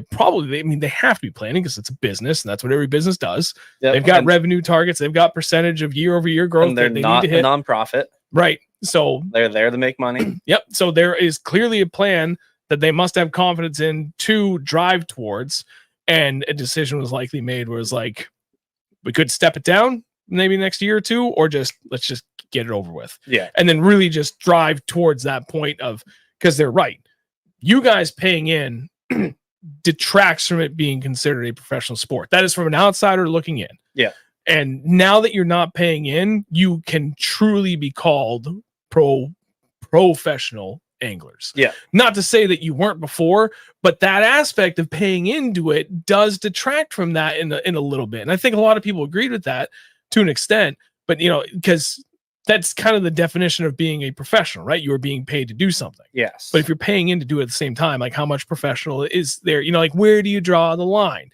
have to be planning because it's a business and that's what every business does. Yep. They've got revenue targets. They've got percentage of year over year growth. And they're that they not need to hit. A nonprofit. Right. So they're there to make money. Yep. So there is clearly a plan that they must have confidence in to drive towards. And a decision was likely made where it was like, we could step it down maybe next year or two, or let's just get it over with. Yeah. And then really just drive towards that point of, because they're right. You guys paying in detracts from it being considered a professional sport. That is from an outsider looking in. Yeah. And now that you're not paying in, you can truly be called professional anglers. Yeah. Not to say that you weren't before, but that aspect of paying into it does detract from that in a little bit. And I think a lot of people agreed with that to an extent, but because that's kind of the definition of being a professional, right? You are being paid to do something. Yes. But if you're paying in to do it at the same time, like how much professional is there? Like where do you draw the line?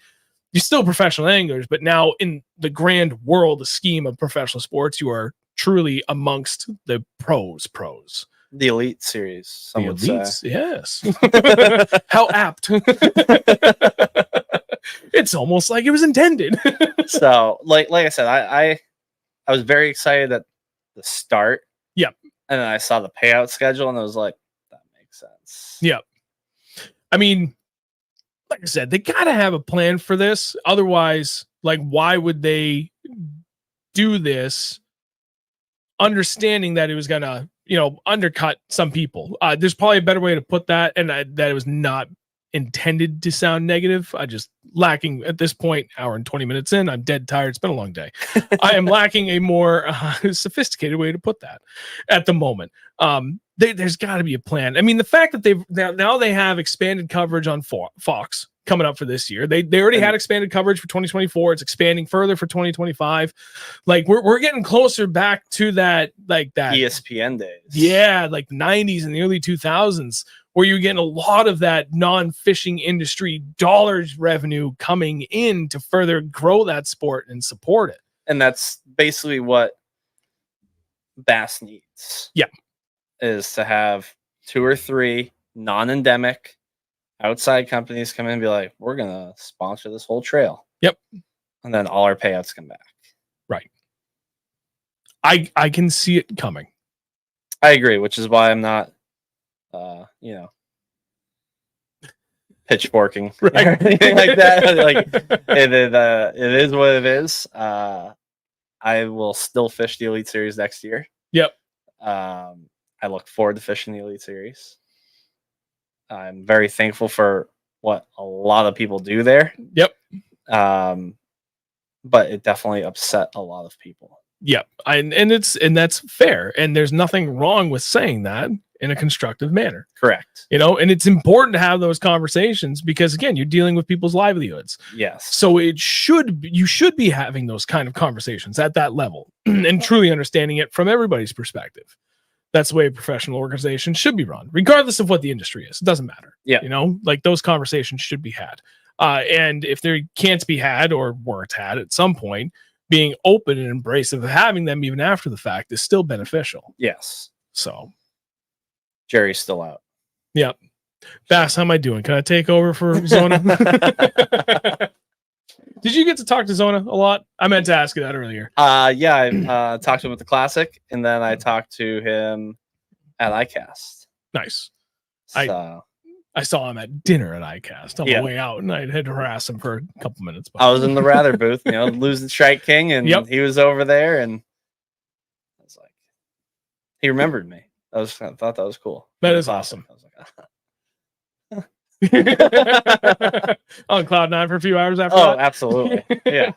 You're still professional anglers, but now in the grand world, the scheme of professional sports, you are truly amongst the pros. The Elite Series, some would say. Yes. How apt. It's almost like it was intended. So, like I said, I was very excited at the start. Yep. And then I saw the payout schedule and I was like, that makes sense. Yep. I mean, like I said, they got to have a plan for this. Otherwise, like, why would they do this understanding that it was going to, undercut some people? There's probably a better way to put that, and that it was not intended to sound negative. I just lacking at this point, hour and 20 minutes in, I'm dead tired. It's been a long day. I am lacking a more sophisticated way to put that at the moment. There's got to be a plan. I mean, the fact that now they have expanded coverage on Fox coming up for this year. They already had expanded coverage for 2024. It's expanding further for 2025. Like we're getting closer back to that ESPN days. Yeah, like the 90s and the early 2000s, where you're getting a lot of that non-fishing industry dollars revenue coming in to further grow that sport and support it. And that's basically what bass needs. Yeah. Is to have 2 or 3 non-endemic outside companies come in and be like, we're going to sponsor this whole trail. Yep. And then all our payouts come back. Right. I can see it coming. I agree, which is why I'm not, pitchforking or anything like that. Like it is what it is. I will still fish the Elite Series next year. Yep. I look forward to fishing the Elite Series. I'm very thankful for what a lot of people do there. Yep. But it definitely upset a lot of people. Yep. And that's fair. And there's nothing wrong with saying that in a constructive manner. Correct. And it's important to have those conversations because again, you're dealing with people's livelihoods. Yes. So you should be having those kind of conversations at that level and truly understanding it from everybody's perspective. That's the way a professional organization should be run, regardless of what the industry is. It doesn't matter. Yeah. Like those conversations should be had. And if they can't be had or weren't had at some point, being open and embracive of having them even after the fact is still beneficial. Yes. So Jerry's still out. Yep. Bass, how am I doing? Can I take over for Zona? Did you get to talk to Zona a lot? I meant to ask you that earlier. Yeah, I talked to him at the Classic, and then I talked to him at ICAST. Nice. So, I saw him at dinner at ICAST on the way out, and I had to harass him for a couple minutes. I was in the Rather booth, losing Strike King, and he was over there, and I was like, he remembered me. I thought that was cool. That is awesome. I was like, on Cloud9 for a few hours after that? Absolutely. Yeah.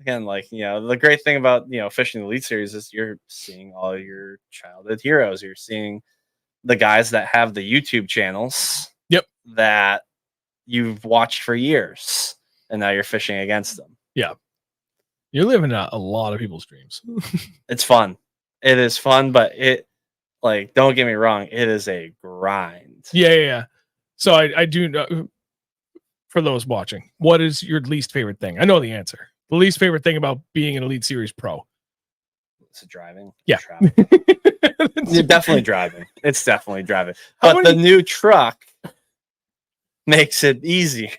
Again, the great thing about, fishing the Elite Series is you're seeing all your childhood heroes. You're seeing the guys that have the YouTube channels that you've watched for years, and now you're fishing against them. Yeah. You're living out a lot of people's dreams. It's fun. It is fun, but don't get me wrong, it is a grind. Yeah. So I do know, for those watching, what is your least favorite thing? I know the answer. The least favorite thing about being an Elite Series pro? It's driving. Yeah. It's definitely driving. It's definitely driving. But the new truck makes it easier.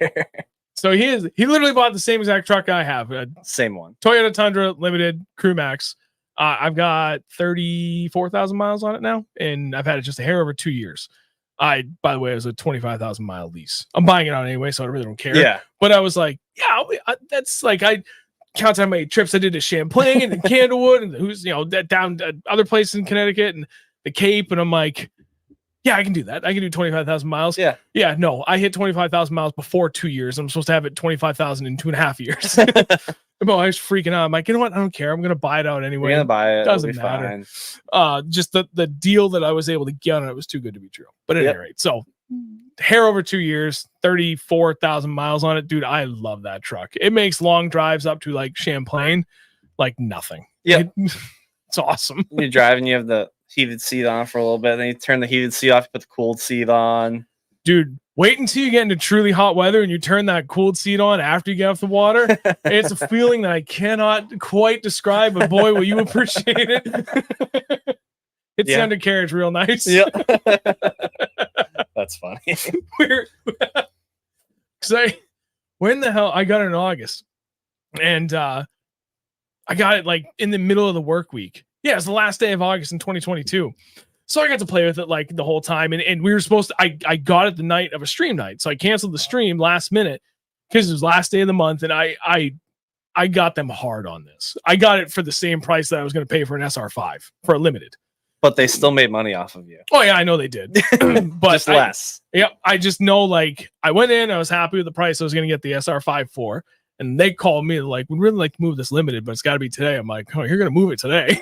So he literally bought the same exact truck I have. Same one. Toyota Tundra Limited Crew Max. I've got 34,000 miles on it now, and I've had it just a hair over 2 years. By the way, it was a 25,000 mile lease. I'm buying it out anyway, so I really don't care. Yeah. But I was like, that's like, I count how many trips I did to Champlain and Candlewood and who's, down to other places in Connecticut and the Cape. And I'm like, yeah, I can do that. I can do 25,000 miles. Yeah. Yeah. No, I hit 25,000 miles before 2 years. I'm supposed to have it 25,000 in 2.5 years. I was freaking out. I'm like, you know what? I don't care. I'm going to buy it out anyway. You're going to buy it. Doesn't matter. Just the deal that I was able to get on it was too good to be true. But at any rate, so hair over 2 years, 34,000 miles on it. Dude, I love that truck. It makes long drives up to like Champlain like nothing. Yeah. It's awesome. You're driving, you have the heated seat on for a little bit, then you turn the heated seat off, you put the cooled seat on. Dude, wait until you get into truly hot weather and you turn that cooled seat on after you get off the water. It's a feeling that I cannot quite describe, but boy, will you appreciate it. It's the undercarriage real nice. Yeah. That's funny. When the hell I got it in August, and I got it like in the middle of the work week. Yeah, it's the last day of August in 2022. So I got to play with it like the whole time. And we were supposed to, I got it the night of a stream night. So I canceled the stream last minute because it was last day of the month. And I got them hard on this. I got it for the same price that I was going to pay for an SR5 for a limited. But they still made money off of you. Oh yeah, I know they did, but just less. Yeah, I just know, like, I went in, I was happy with the price. I was going to get the SR5 for, and they called me like, we'd really like to move this limited, but it's got to be today. I'm like, oh, you're going to move it today,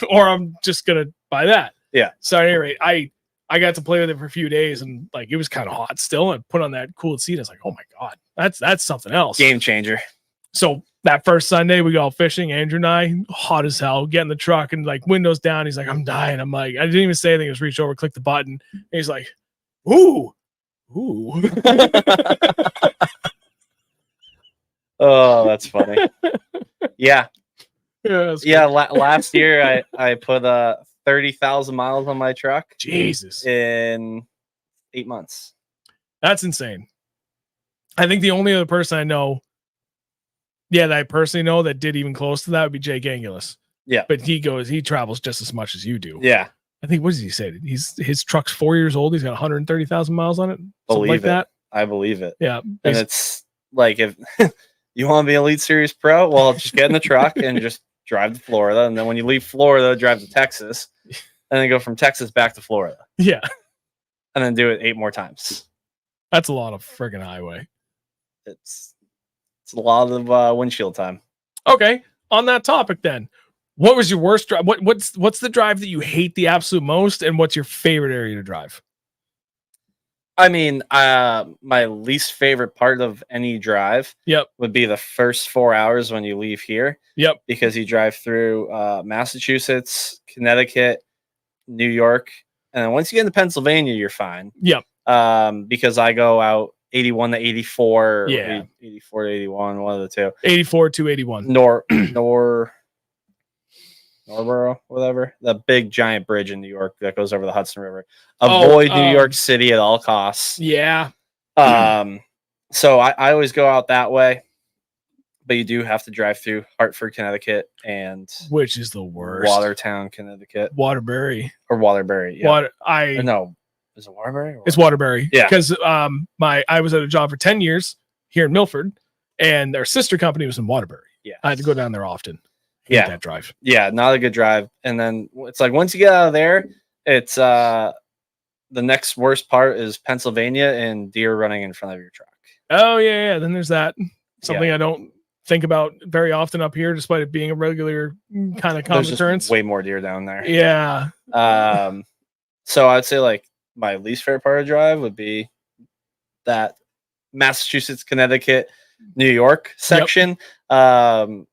or I'm just going to buy that. Yeah. So at any rate, I got to play with it for a few days, and like it was kind of hot still. And put on that cooled seat. I was like, oh my god, that's something else. Game changer. So that first Sunday, we go fishing. Andrew and I, hot as hell, get in the truck and like windows down. He's like, I'm dying. I'm like, I didn't even say anything. I just reached over, clicked the button. And he's like, ooh. Oh, that's funny. Yeah. Yeah. Last year, I put 30,000 miles on my truck. Jesus. In 8 months. That's insane. I think the only other person I know, that I personally know that did even close to that would be Jake Angulis. Yeah. But he travels just as much as you do. Yeah. I think, what does he say? His truck's 4 years old. He's got 130,000 miles on it. Something like that. I believe it. Yeah. And it's like, if you want to be Elite Series Pro, well, just get in the truck and just drive to Florida. And then when you leave Florida, drive to Texas. And then go from Texas back to Florida. Yeah. And then do it 8 more times. That's a lot of friggin' highway. It's a lot of windshield time. Okay. On that topic then, what was your worst drive? What's the drive that you hate the absolute most, and what's your favorite area to drive? I mean, my least favorite part of any drive would be the first 4 hours when you leave here. Yep. Because you drive through Massachusetts, Connecticut, New York, and then once you get into Pennsylvania, you're fine. Yep. Because I go out 81 to 84, 84 to 81, one of the two. 84 to 81. Norborough, whatever. The big giant bridge in New York that goes over the Hudson River. Avoid New York City at all costs. Yeah. So I always go out that way. But you do have to drive through Hartford, Connecticut, and which is the worst. Watertown, Connecticut. Waterbury. Yeah. No. Is it Waterbury? It's Waterbury. Yeah. Because I was at a job for 10 years here in Milford, and their sister company was in Waterbury. Yeah. I had to go down there often. That drive. Yeah, not a good drive. And then it's like once you get out of there, it's the next worst part is Pennsylvania and deer running in front of your truck. Oh yeah. Then there's that. Something I don't think about very often up here, despite it being a regular kind of common occurrence. Way more deer down there. Yeah. So I'd say like my least favorite part of drive would be that Massachusetts, Connecticut, New York section. Yep.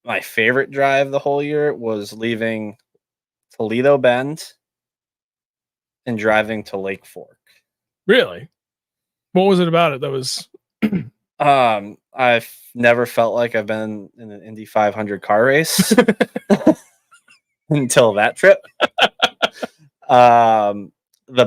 My favorite drive the whole year was leaving Toledo Bend and driving to Lake Fork. Really? What was it about it that was? I've never felt like I've been in an Indy 500 car race until that trip. The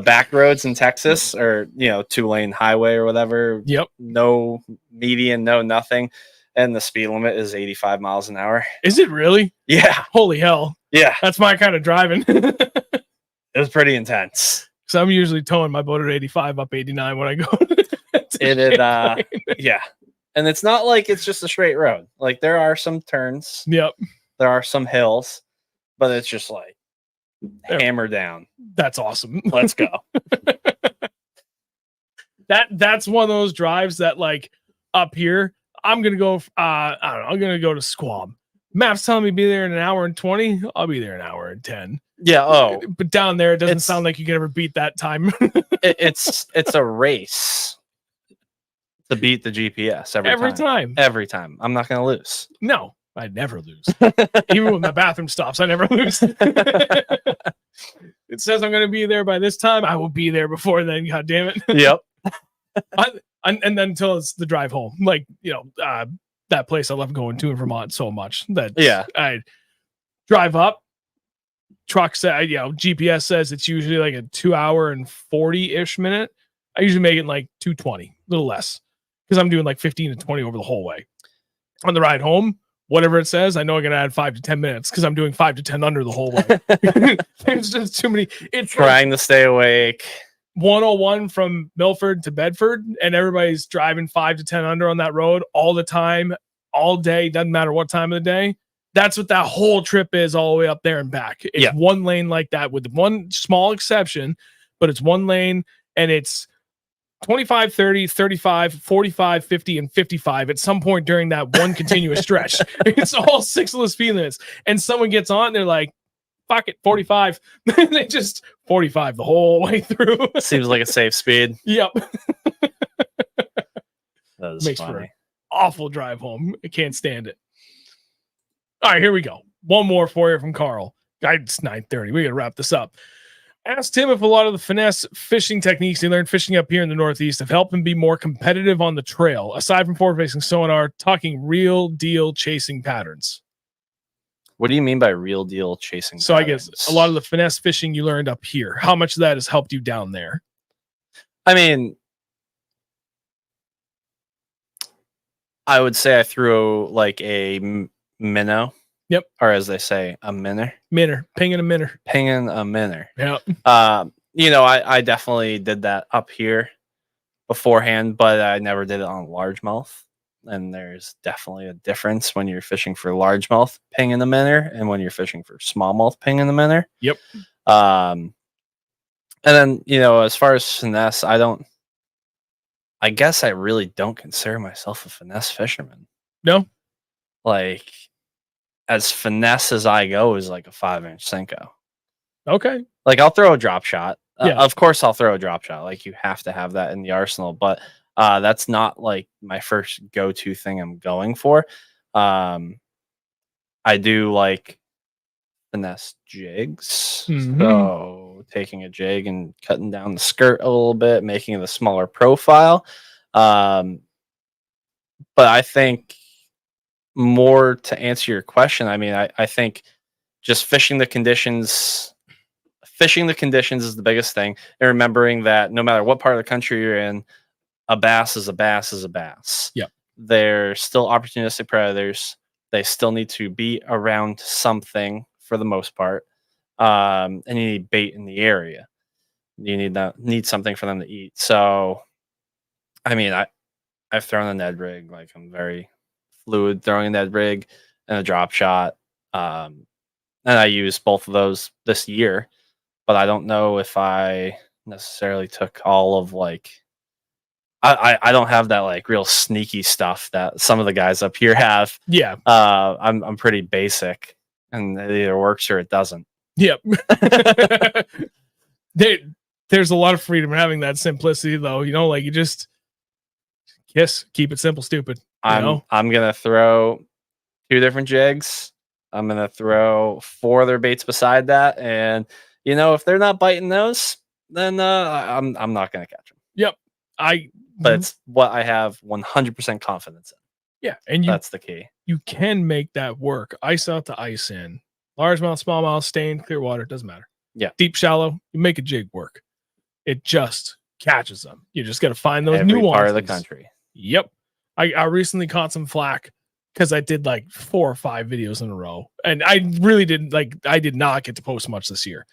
back roads in Texas are, 2-lane highway or whatever. Yep. No median, no nothing. And the speed limit is 85 miles an hour. Is it really? Yeah. Holy hell. Yeah. That's my kind of driving. It was pretty intense. So I'm usually towing my boat at 85 up 89 when I go. Yeah. And it's not like it's just a straight road. Like there are some turns. Yep. There are some hills, but it's just like hammer down. That's awesome. Let's go. That's one of those drives that like up here, I'm going to go, I don't know, I'm going to go to Squam. Map's telling me be there in an hour and 20. I'll be there in an hour and 10. Yeah. Oh, but down there, it doesn't sound like you can ever beat that time. it's a race to beat the GPS every time. Every time. I'm not going to lose. No, I never lose. Even when my bathroom stops, I never lose. It says I'm going to be there by this time. I will be there before then. God damn it. Yep. And then until it's the drive home, like, that place I love going to in Vermont so much that I drive up. Truck said, GPS says it's usually like a 2 hour and 40-ish minute. I usually make it like 2:20, a little less, because I'm doing like 15 to 20 over the whole way. On the ride home, whatever it says, I know I'm gonna add 5 to 10 minutes because I'm doing 5 to 10 under the whole way. There's just too many. It's trying to stay awake. 101 from Milford to Bedford, and everybody's driving 5 to 10 under on that road all the time, all day. Doesn't matter what time of the day. That's what that whole trip is, all the way up there and back. It's one lane like that, with one small exception, but it's one lane, and it's 25, 30, 35, 45, 50, and 55 at some point during that one continuous stretch. It's all 6 of the speed limits. And someone gets on, they're like, fuck it, 45. They just 45 the whole way through. Seems like a safe speed. Yep. That is Makes funny. for an awful drive home. I can't stand it. All right, here we go. One more for you from Carl. It's 9:30. We got to wrap this up. Asked him if a lot of the finesse fishing techniques he learned fishing up here in the Northeast have helped him be more competitive on the trail, aside from forward-facing sonar, talking real deal chasing patterns. What do you mean by real deal chasing So patterns? I guess a lot of the finesse fishing you learned up here, how much of that has helped you down there? I mean, I would say I threw like a minnow. Yep. Or as they say, a minnow. Minnow. Pinging a minnow. Pinging a minnow. Yep. You know, I definitely did that up here beforehand, but I never did it on largemouth. And there's definitely a difference when you're fishing for largemouth pinging a minnow and when you're fishing for smallmouth pinging a minnow. Yep. And then, you know, as far as finesse, I guess I really don't consider myself a finesse fisherman. No. Like, as finesse as I go is like a 5-inch Senko. Okay. Like, I'll throw a drop shot. Yeah. Of course, I'll throw a drop shot. Like, you have to have that in the arsenal. But that's not like my first go-to thing I'm going for. I do like finesse jigs. Mhm. So taking a jig and cutting down the skirt a little bit, making it a smaller profile. But I think more to answer your question, I mean, I think just fishing the conditions is the biggest thing. And remembering that no matter what part of the country you're in, a bass is a bass is a bass. Yep. They're still opportunistic predators. They still need to be around something for the most part. And you need bait in the area. You need something for them to eat. So, I mean, I've thrown a Ned rig. Like, I'm very fluid throwing a Ned rig and a drop shot. And I used both of those this year, but I don't know if I necessarily took all of like, I don't have that like real sneaky stuff that some of the guys up here have. Yeah. I'm pretty basic, and it either works or it doesn't. Yep. There's a lot of freedom in having that simplicity, though. You know, like, you just keep it simple, stupid. I'm gonna throw 2 different jigs. I'm gonna throw 4 other baits beside that, and you know, if they're not biting those, then I'm not gonna catch them. Yep. But it's what I have 100% confidence in. Yeah, and That's the key. You can make that work. Ice out to ice in. Largemouth, smallmouth, stained, clear water, doesn't matter. Yeah. Deep, shallow, you make a jig work. It just catches them. You just got to find those Every nuances. part of the country. Yep. I recently caught some flack because I did like 4 or 5 videos in a row. And I really I did not get to post much this year.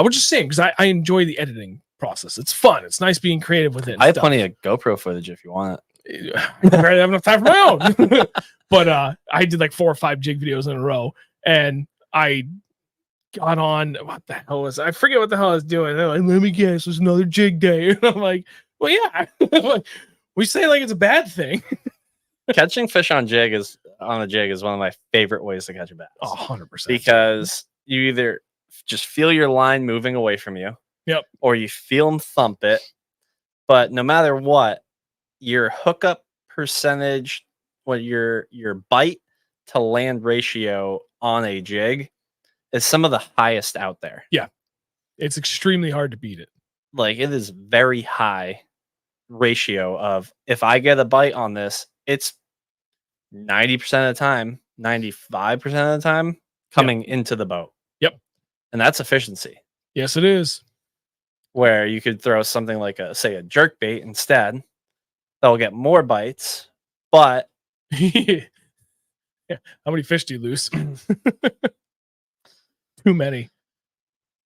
Which is a shame because I enjoy the editing process. It's fun. It's nice being creative with it. I have plenty of GoPro footage if you want it. I barely have enough time for my own. But I did like 4 or 5 jig videos in a row, and I got on. What the hell was I forget what the hell I was doing? They're like, let me guess, it's another jig day. And I'm like, well, yeah. We say like it's a bad thing. Catching fish on a jig is one of my favorite ways to catch a bass. 100%. Because you either just feel your line moving away from you. Yep. Or you feel them thump it. But no matter what, your hookup percentage, your bite to land ratio on a jig is some of the highest out there. Yeah. It's extremely hard to beat it. Like, it is very high ratio of, if I get a bite on this, it's 90% of the time, 95% of the time coming into the boat. Yep. And that's efficiency. Yes, it is. Where you could throw something like a jerk bait instead. That'll get more bites, but yeah. How many fish do you lose? Too many.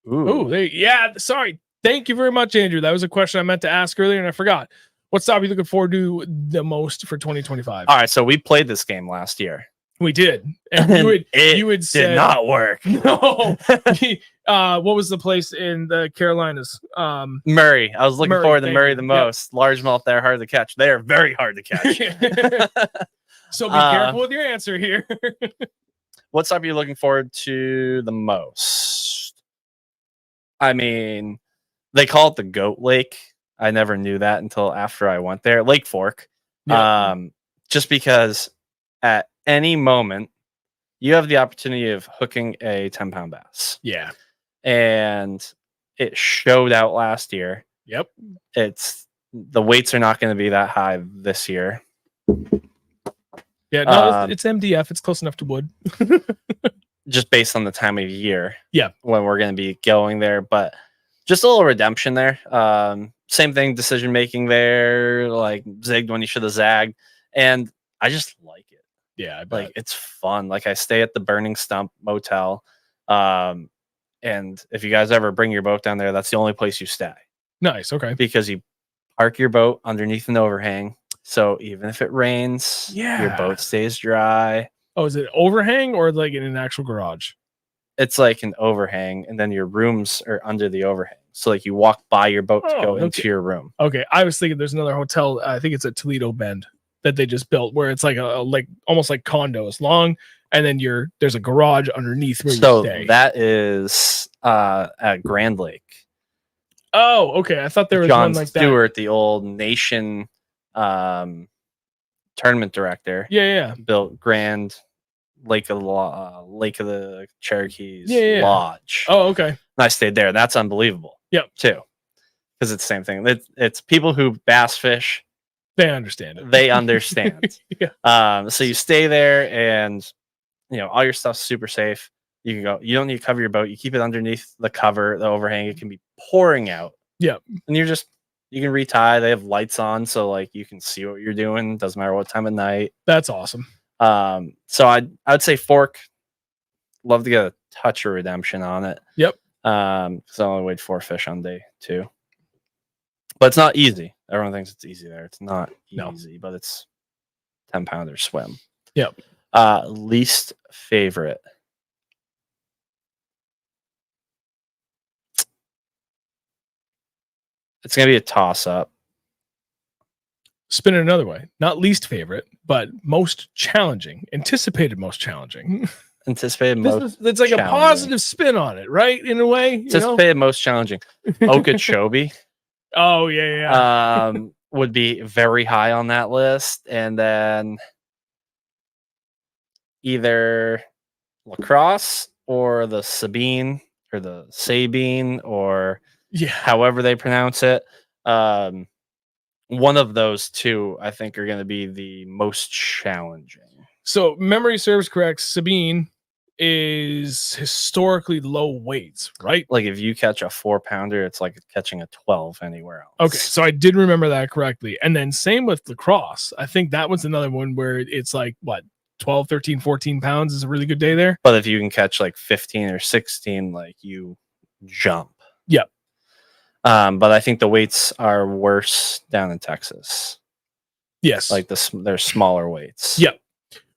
Ooh. Sorry. Thank you very much, Andrew. That was a question I meant to ask earlier and I forgot. What stop are you looking forward to the most for 2025? All right, so we played this game last year. We did, and you would say did not work. No. What was the place in the Carolinas? Murray. I was looking forward to Murray the most. Yep. Largemouth, they're hard to catch. They are very hard to catch. So be careful with your answer here. What stuff are you looking forward to the most? I mean, they call it the Goat Lake. I never knew that until after I went there. Lake Fork. Yeah. Just because at any moment you have the opportunity of hooking a 10-pound bass. Yeah. And it showed out last year. Yep. The weights are not going to be that high this year. Yeah, no, it's MDF. It's close enough to wood. Just based on the time of year. Yeah. When we're going to be going there. But just a little redemption there. Same thing, decision making there, like zigged when you should have zagged. And I just like it. Yeah, I bet. Like it's fun. Like I stay at the Burning Stump Motel. And if you guys ever bring your boat down there, that's the only place you stay. Nice. Okay. Because you park your boat underneath an overhang. So even if it rains, your boat stays dry. Oh, is it overhang or like in an actual garage? It's like an overhang, and then your rooms are under the overhang. So like you walk by your boat to go into your room. Okay. I was thinking there's another hotel. I think it's at Toledo Bend that they just built where it's like like almost like condos long. And then there's a garage underneath where you stay. That is at Grand Lake. Oh, okay. I thought there was John one like Stewart, the old Nation tournament director. Yeah. Built Grand Lake of the Cherokees Lodge. Oh, okay. And I stayed there. That's unbelievable. Yep. Too. Because it's the same thing. It's people who bass fish. They understand it. They understand. Yeah. So you stay there and all your stuff's super safe. You can go. You don't need to cover your boat. You keep it underneath the cover, the overhang. It can be pouring out. Yeah. And you can retie. They have lights on, so like you can see what you're doing. Doesn't matter what time of night. That's awesome. So I'd say Fork. Love to get a touch of redemption on it. Yep. Because I only weighed 4 fish on day 2. But it's not easy. Everyone thinks it's easy there. It's not easy, but it's 10-pounder swim. Yep. Least favorite. It's going to be a toss-up. Spin it another way. Not least favorite, but most challenging. Anticipated most challenging. Anticipated most It's like a positive spin on it, right? In a way. Anticipated most challenging. Okeechobee. Oh, yeah. Would be very high on that list. And then either Lacrosse or the Sabine or the Sabine or however they pronounce it. One of those two, I think, are going to be the most challenging. So, memory serves correct. Sabine is historically low weights, right? Like if you catch a 4-pounder, it's like catching a 12 anywhere else. Okay, so I did remember that correctly. And then same with Lacrosse. I think that was another one where it's like, 12, 13, 14 pounds is a really good day there. But if you can catch like 15 or 16, like you jump. Yep. But I think the weights are worse down in Texas. Yes. Like they're smaller weights. Yep.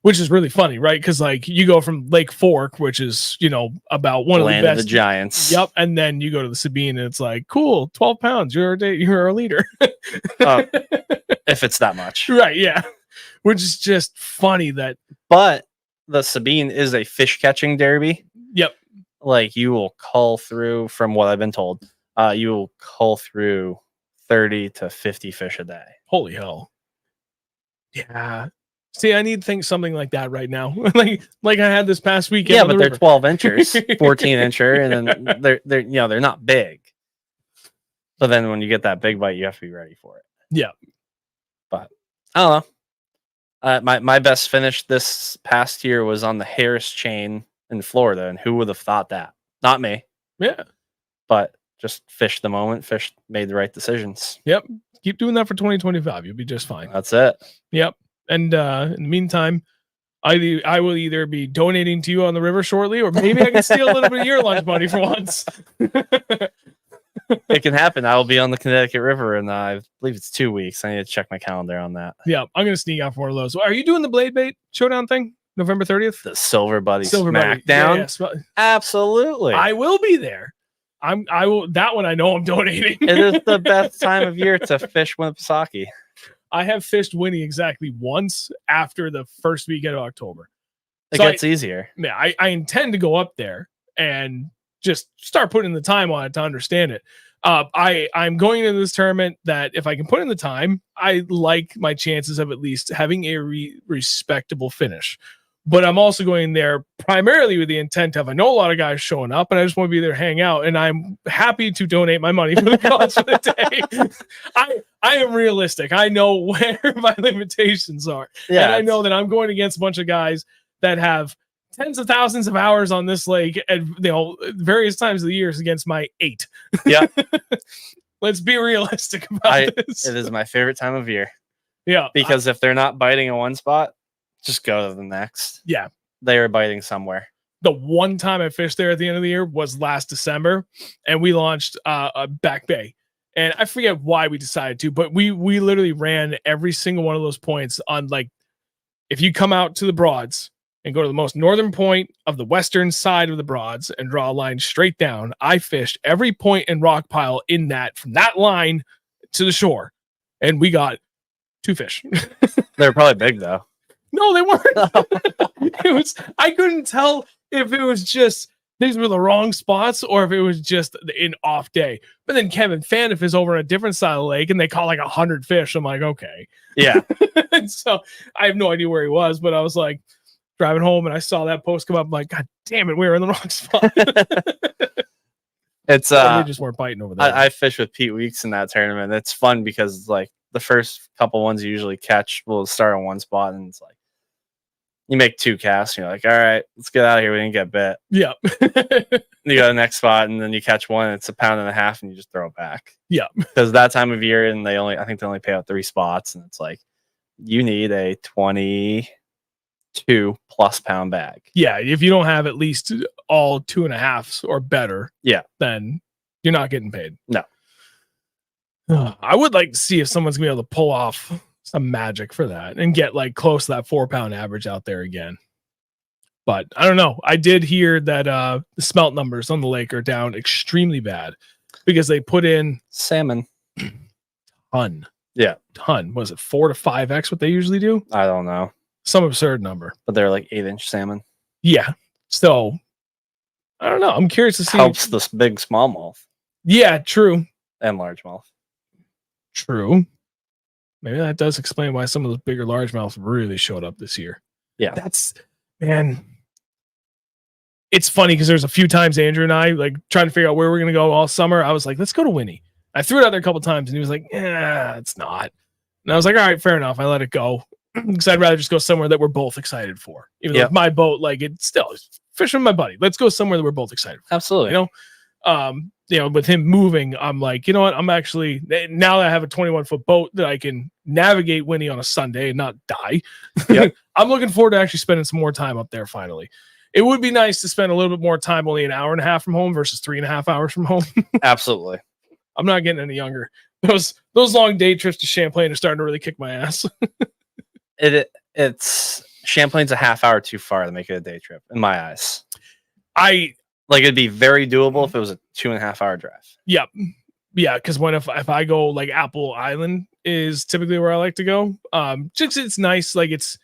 Which is really funny, right? Because like you go from Lake Fork, which is, about one of the best. Of the Giants. Yep. And then you go to the Sabine and it's like, cool, 12 pounds. You're a leader. If it's that much. Right. Yeah. Which is just funny that. But the Sabine is a fish catching derby. Yep. Like you will cull through, from what I've been told, you will cull through 30 to 50 fish a day. Holy hell. Yeah. See, I need to think something like that right now. like I had this past weekend. Yeah, but they're 12 inchers, 14 incher, and then they're not big. But then when you get that big bite, you have to be ready for it. Yeah. But I don't know. My best finish this past year was on the Harris chain in Florida, and who would have thought that? Not me. Yeah. But just fished the moment, made the right decisions. Yep. Keep doing that for 2025. You'll be just fine. That's it. Yep. And in the meantime, I will either be donating to you on the river shortly, or maybe I can steal a little bit of your lunch money for once. It can happen. I will be on the Connecticut River, and I believe it's 2 weeks. I need to check my calendar on that. Yeah, I'm going to sneak out for one of those. Are you doing the blade bait showdown thing? November 30th. The Silver Buddy Silver Buddy. Smackdown. Yeah. Absolutely. I will be there. I will. That one I know I'm donating. It is the best time of year to fish Winnipesaukee. I have fished Winnie exactly once after the first weekend of October. It gets easier. Yeah, I intend to go up there and just start putting the time on it to understand it. I'm going into this tournament that if I can put in the time, I like my chances of at least having a respectable finish. But I'm also going there primarily with the intent of I know a lot of guys showing up, and I just want to be there, hang out, and I'm happy to donate my money for the cause for the day. I am realistic. I know where my limitations are, and I know that I'm going against a bunch of guys that have tens of thousands of hours on this lake at various times of the years against my 8. Yeah. Let's be realistic about this. It is my favorite time of year. Yeah. Because if they're not biting in one spot, just go to the next. Yeah. They are biting somewhere. The one time I fished there at the end of the year was last December, and we launched a Back Bay. And I forget why we decided to, but we literally ran every single one of those points on, like, if you come out to the Broads and go to the most northern point of the western side of the Broads and draw a line straight down, I fished every point and rock pile in that, from that line to the shore, and we got 2 fish. They're probably big though. No, they weren't. I couldn't tell if it was just these were the wrong spots or if it was just an off day. But then Kevin Faniff is over on a different side of the lake and they caught like 100 fish. I'm like, okay. Yeah. And so I have no idea where he was, but I was like driving home and I saw that post come up. I'm like, God damn it, we were in the wrong spot. It's they just weren't biting over there. I fished with Pete Weeks in that tournament. It's fun because like the first couple ones you usually catch will start on one spot and it's like you make 2 casts and you're like, all right, let's get out of here. We didn't get bit. Yeah. You go to the next spot and then you catch one, it's 1.5 pounds and you just throw it back. Yeah. Because that time of year and I think they only pay out 3 spots and it's like you need a 22+ pound bag. Yeah. If you don't have at least all 2.5s or better, then you're not getting paid. No. I would like to see if someone's gonna be able to pull off some magic for that and get like close to that 4-pound average out there again. But I don't know. I did hear that the smelt numbers on the lake are down extremely bad because they put in salmon ton. Yeah. Ton. Was it 4 to 5x what they usually do? I don't know. Some absurd number. But they're like 8-inch salmon. Yeah. So I don't know. I'm curious to see. Helps this big smallmouth. Yeah, true. And largemouth. True. Maybe that does explain why some of those bigger largemouths really showed up this year. Yeah. Man. It's funny because there's a few times Andrew and I like trying to figure out where we're going to go all summer. I was like, let's go to Winnie. I threw it out there a couple times and he was like, yeah, it's not. And I was like, all right, fair enough. I let it go because I'd rather just go somewhere that we're both excited for. Even though my boat, like it's still fishing with my buddy. Let's go somewhere that we're both excited for. Absolutely. With him moving, I'm like, you know what? I'm actually, now that I have a 21-foot boat that I can navigate Winnie on a Sunday and not die. Yep. I'm looking forward to actually spending some more time up there finally. It would be nice to spend a little bit more time, only 1.5 hours from home versus 3.5 hours from home. Absolutely. I'm not getting any younger. Those long day trips to Champlain are starting to really kick my ass. It's Champlain's a half hour too far to make it a day trip in my eyes. It'd be very doable if it was a 2.5 hour drive. Yep. Yeah, because if I go like Apple Island is typically where I like to go. Just it's nice, like it's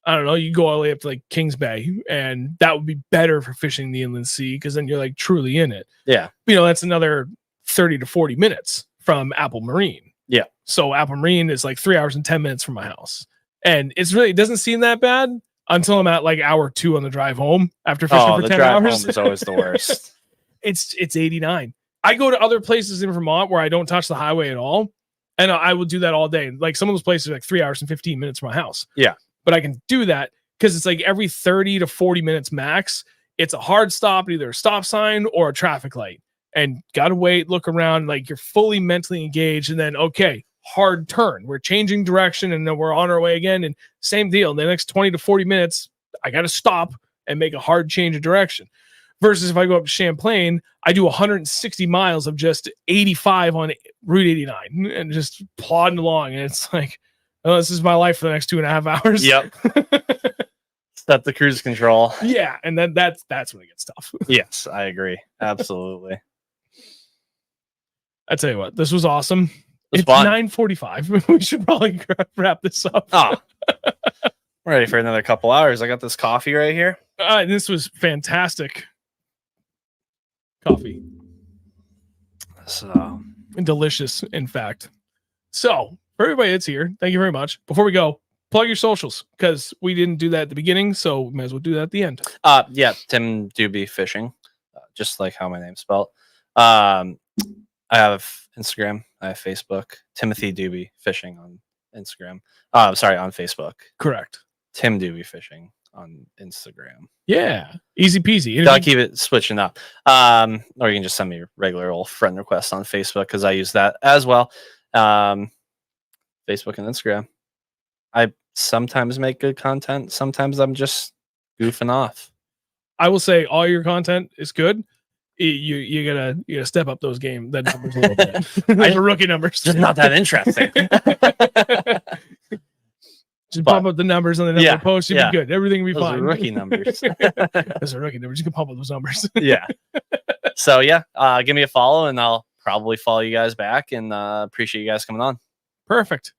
I don't know, you go all the way up to like Kings Bay, and that would be better for fishing the inland sea because then you're like truly in it. Yeah. That's another 30 to 40 minutes from Apple Marine. Yeah. So Apple Marine is like 3 hours and 10 minutes from my house. And it doesn't seem that bad until I'm at like hour 2 on the drive home after fishing for 10 hours. Home is always the worst. It's 89. I go to other places in Vermont where I don't touch the highway at all. And I will do that all day. Like some of those places are like 3 hours and 15 minutes from my house. Yeah. But I can do that because it's like every 30 to 40 minutes max. It's a hard stop, either a stop sign or a traffic light. And got to wait, look around, like you're fully mentally engaged. And then, okay, hard turn. We're changing direction and then we're on our way again. And same deal. In the next 20 to 40 minutes, I got to stop and make a hard change of direction. Versus if I go up to Champlain, I do 160 miles of just 85 on Route 89 and just plodding along. And it's like, oh, this is my life for the next 2.5 hours. Yep. Set the cruise control. Yeah, and then that's when it gets tough. Yes, I agree. Absolutely. I tell you what, this was awesome. It's fun. 9:45. We should probably wrap this up. Oh, ready for another couple hours. I got this coffee right here. This was fantastic. Coffee. So delicious, in fact. So for everybody that's here, thank you very much. Before we go, plug your socials because we didn't do that at the beginning, so we might as well do that at the end. Yeah, Tim Dube Fishing, just like how my name's spelled. I have Instagram, I have Facebook, Timothy Dube Fishing on Instagram. Sorry, on Facebook. Correct. Tim Dube Fishing on Instagram. Yeah, easy peasy. I'll keep it switching up. Or you can just send me a regular old friend request on Facebook because I use that as well. Facebook and Instagram. I sometimes make good content. Sometimes I'm just goofing off. I will say all your content is good. You gotta step up those numbers a little bit. The rookie numbers, just not that interesting. Just pump up the numbers on the number post. You'll be good. Everything will be fine. Rookie numbers. Those are rookie numbers. You can pump up those numbers. Yeah. So give me a follow, and I'll probably follow you guys back. And appreciate you guys coming on. Perfect.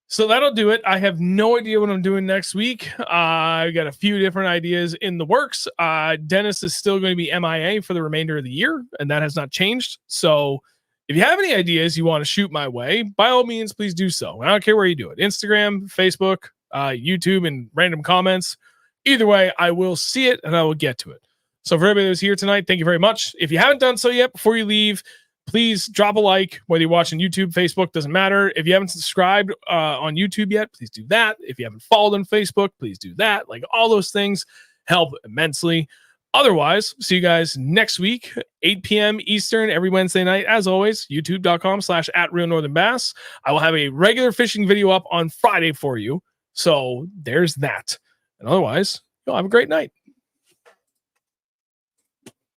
So that'll do it. I have no idea what I'm doing next week. I got a few different ideas in the works. Dennis is still going to be MIA for the remainder of the year, and that has not changed. So if you have any ideas you want to shoot my way, by all means, please do so. I don't care where you do it. Instagram, Facebook, YouTube, and random comments. Either way, I will see it and I will get to it. So for everybody who's here tonight, thank you very much. If you haven't done so yet, before you leave, please drop a like, whether you're watching YouTube, Facebook, doesn't matter. If you haven't subscribed on YouTube yet, please do that. If you haven't followed on Facebook, please do that. Like all those things help immensely. Otherwise, see you guys next week, 8 p.m. Eastern, every Wednesday night. As always, youtube.com/@ReelNorthernBass. I will have a regular fishing video up on Friday for you. So there's that. And otherwise, you'll have a great night.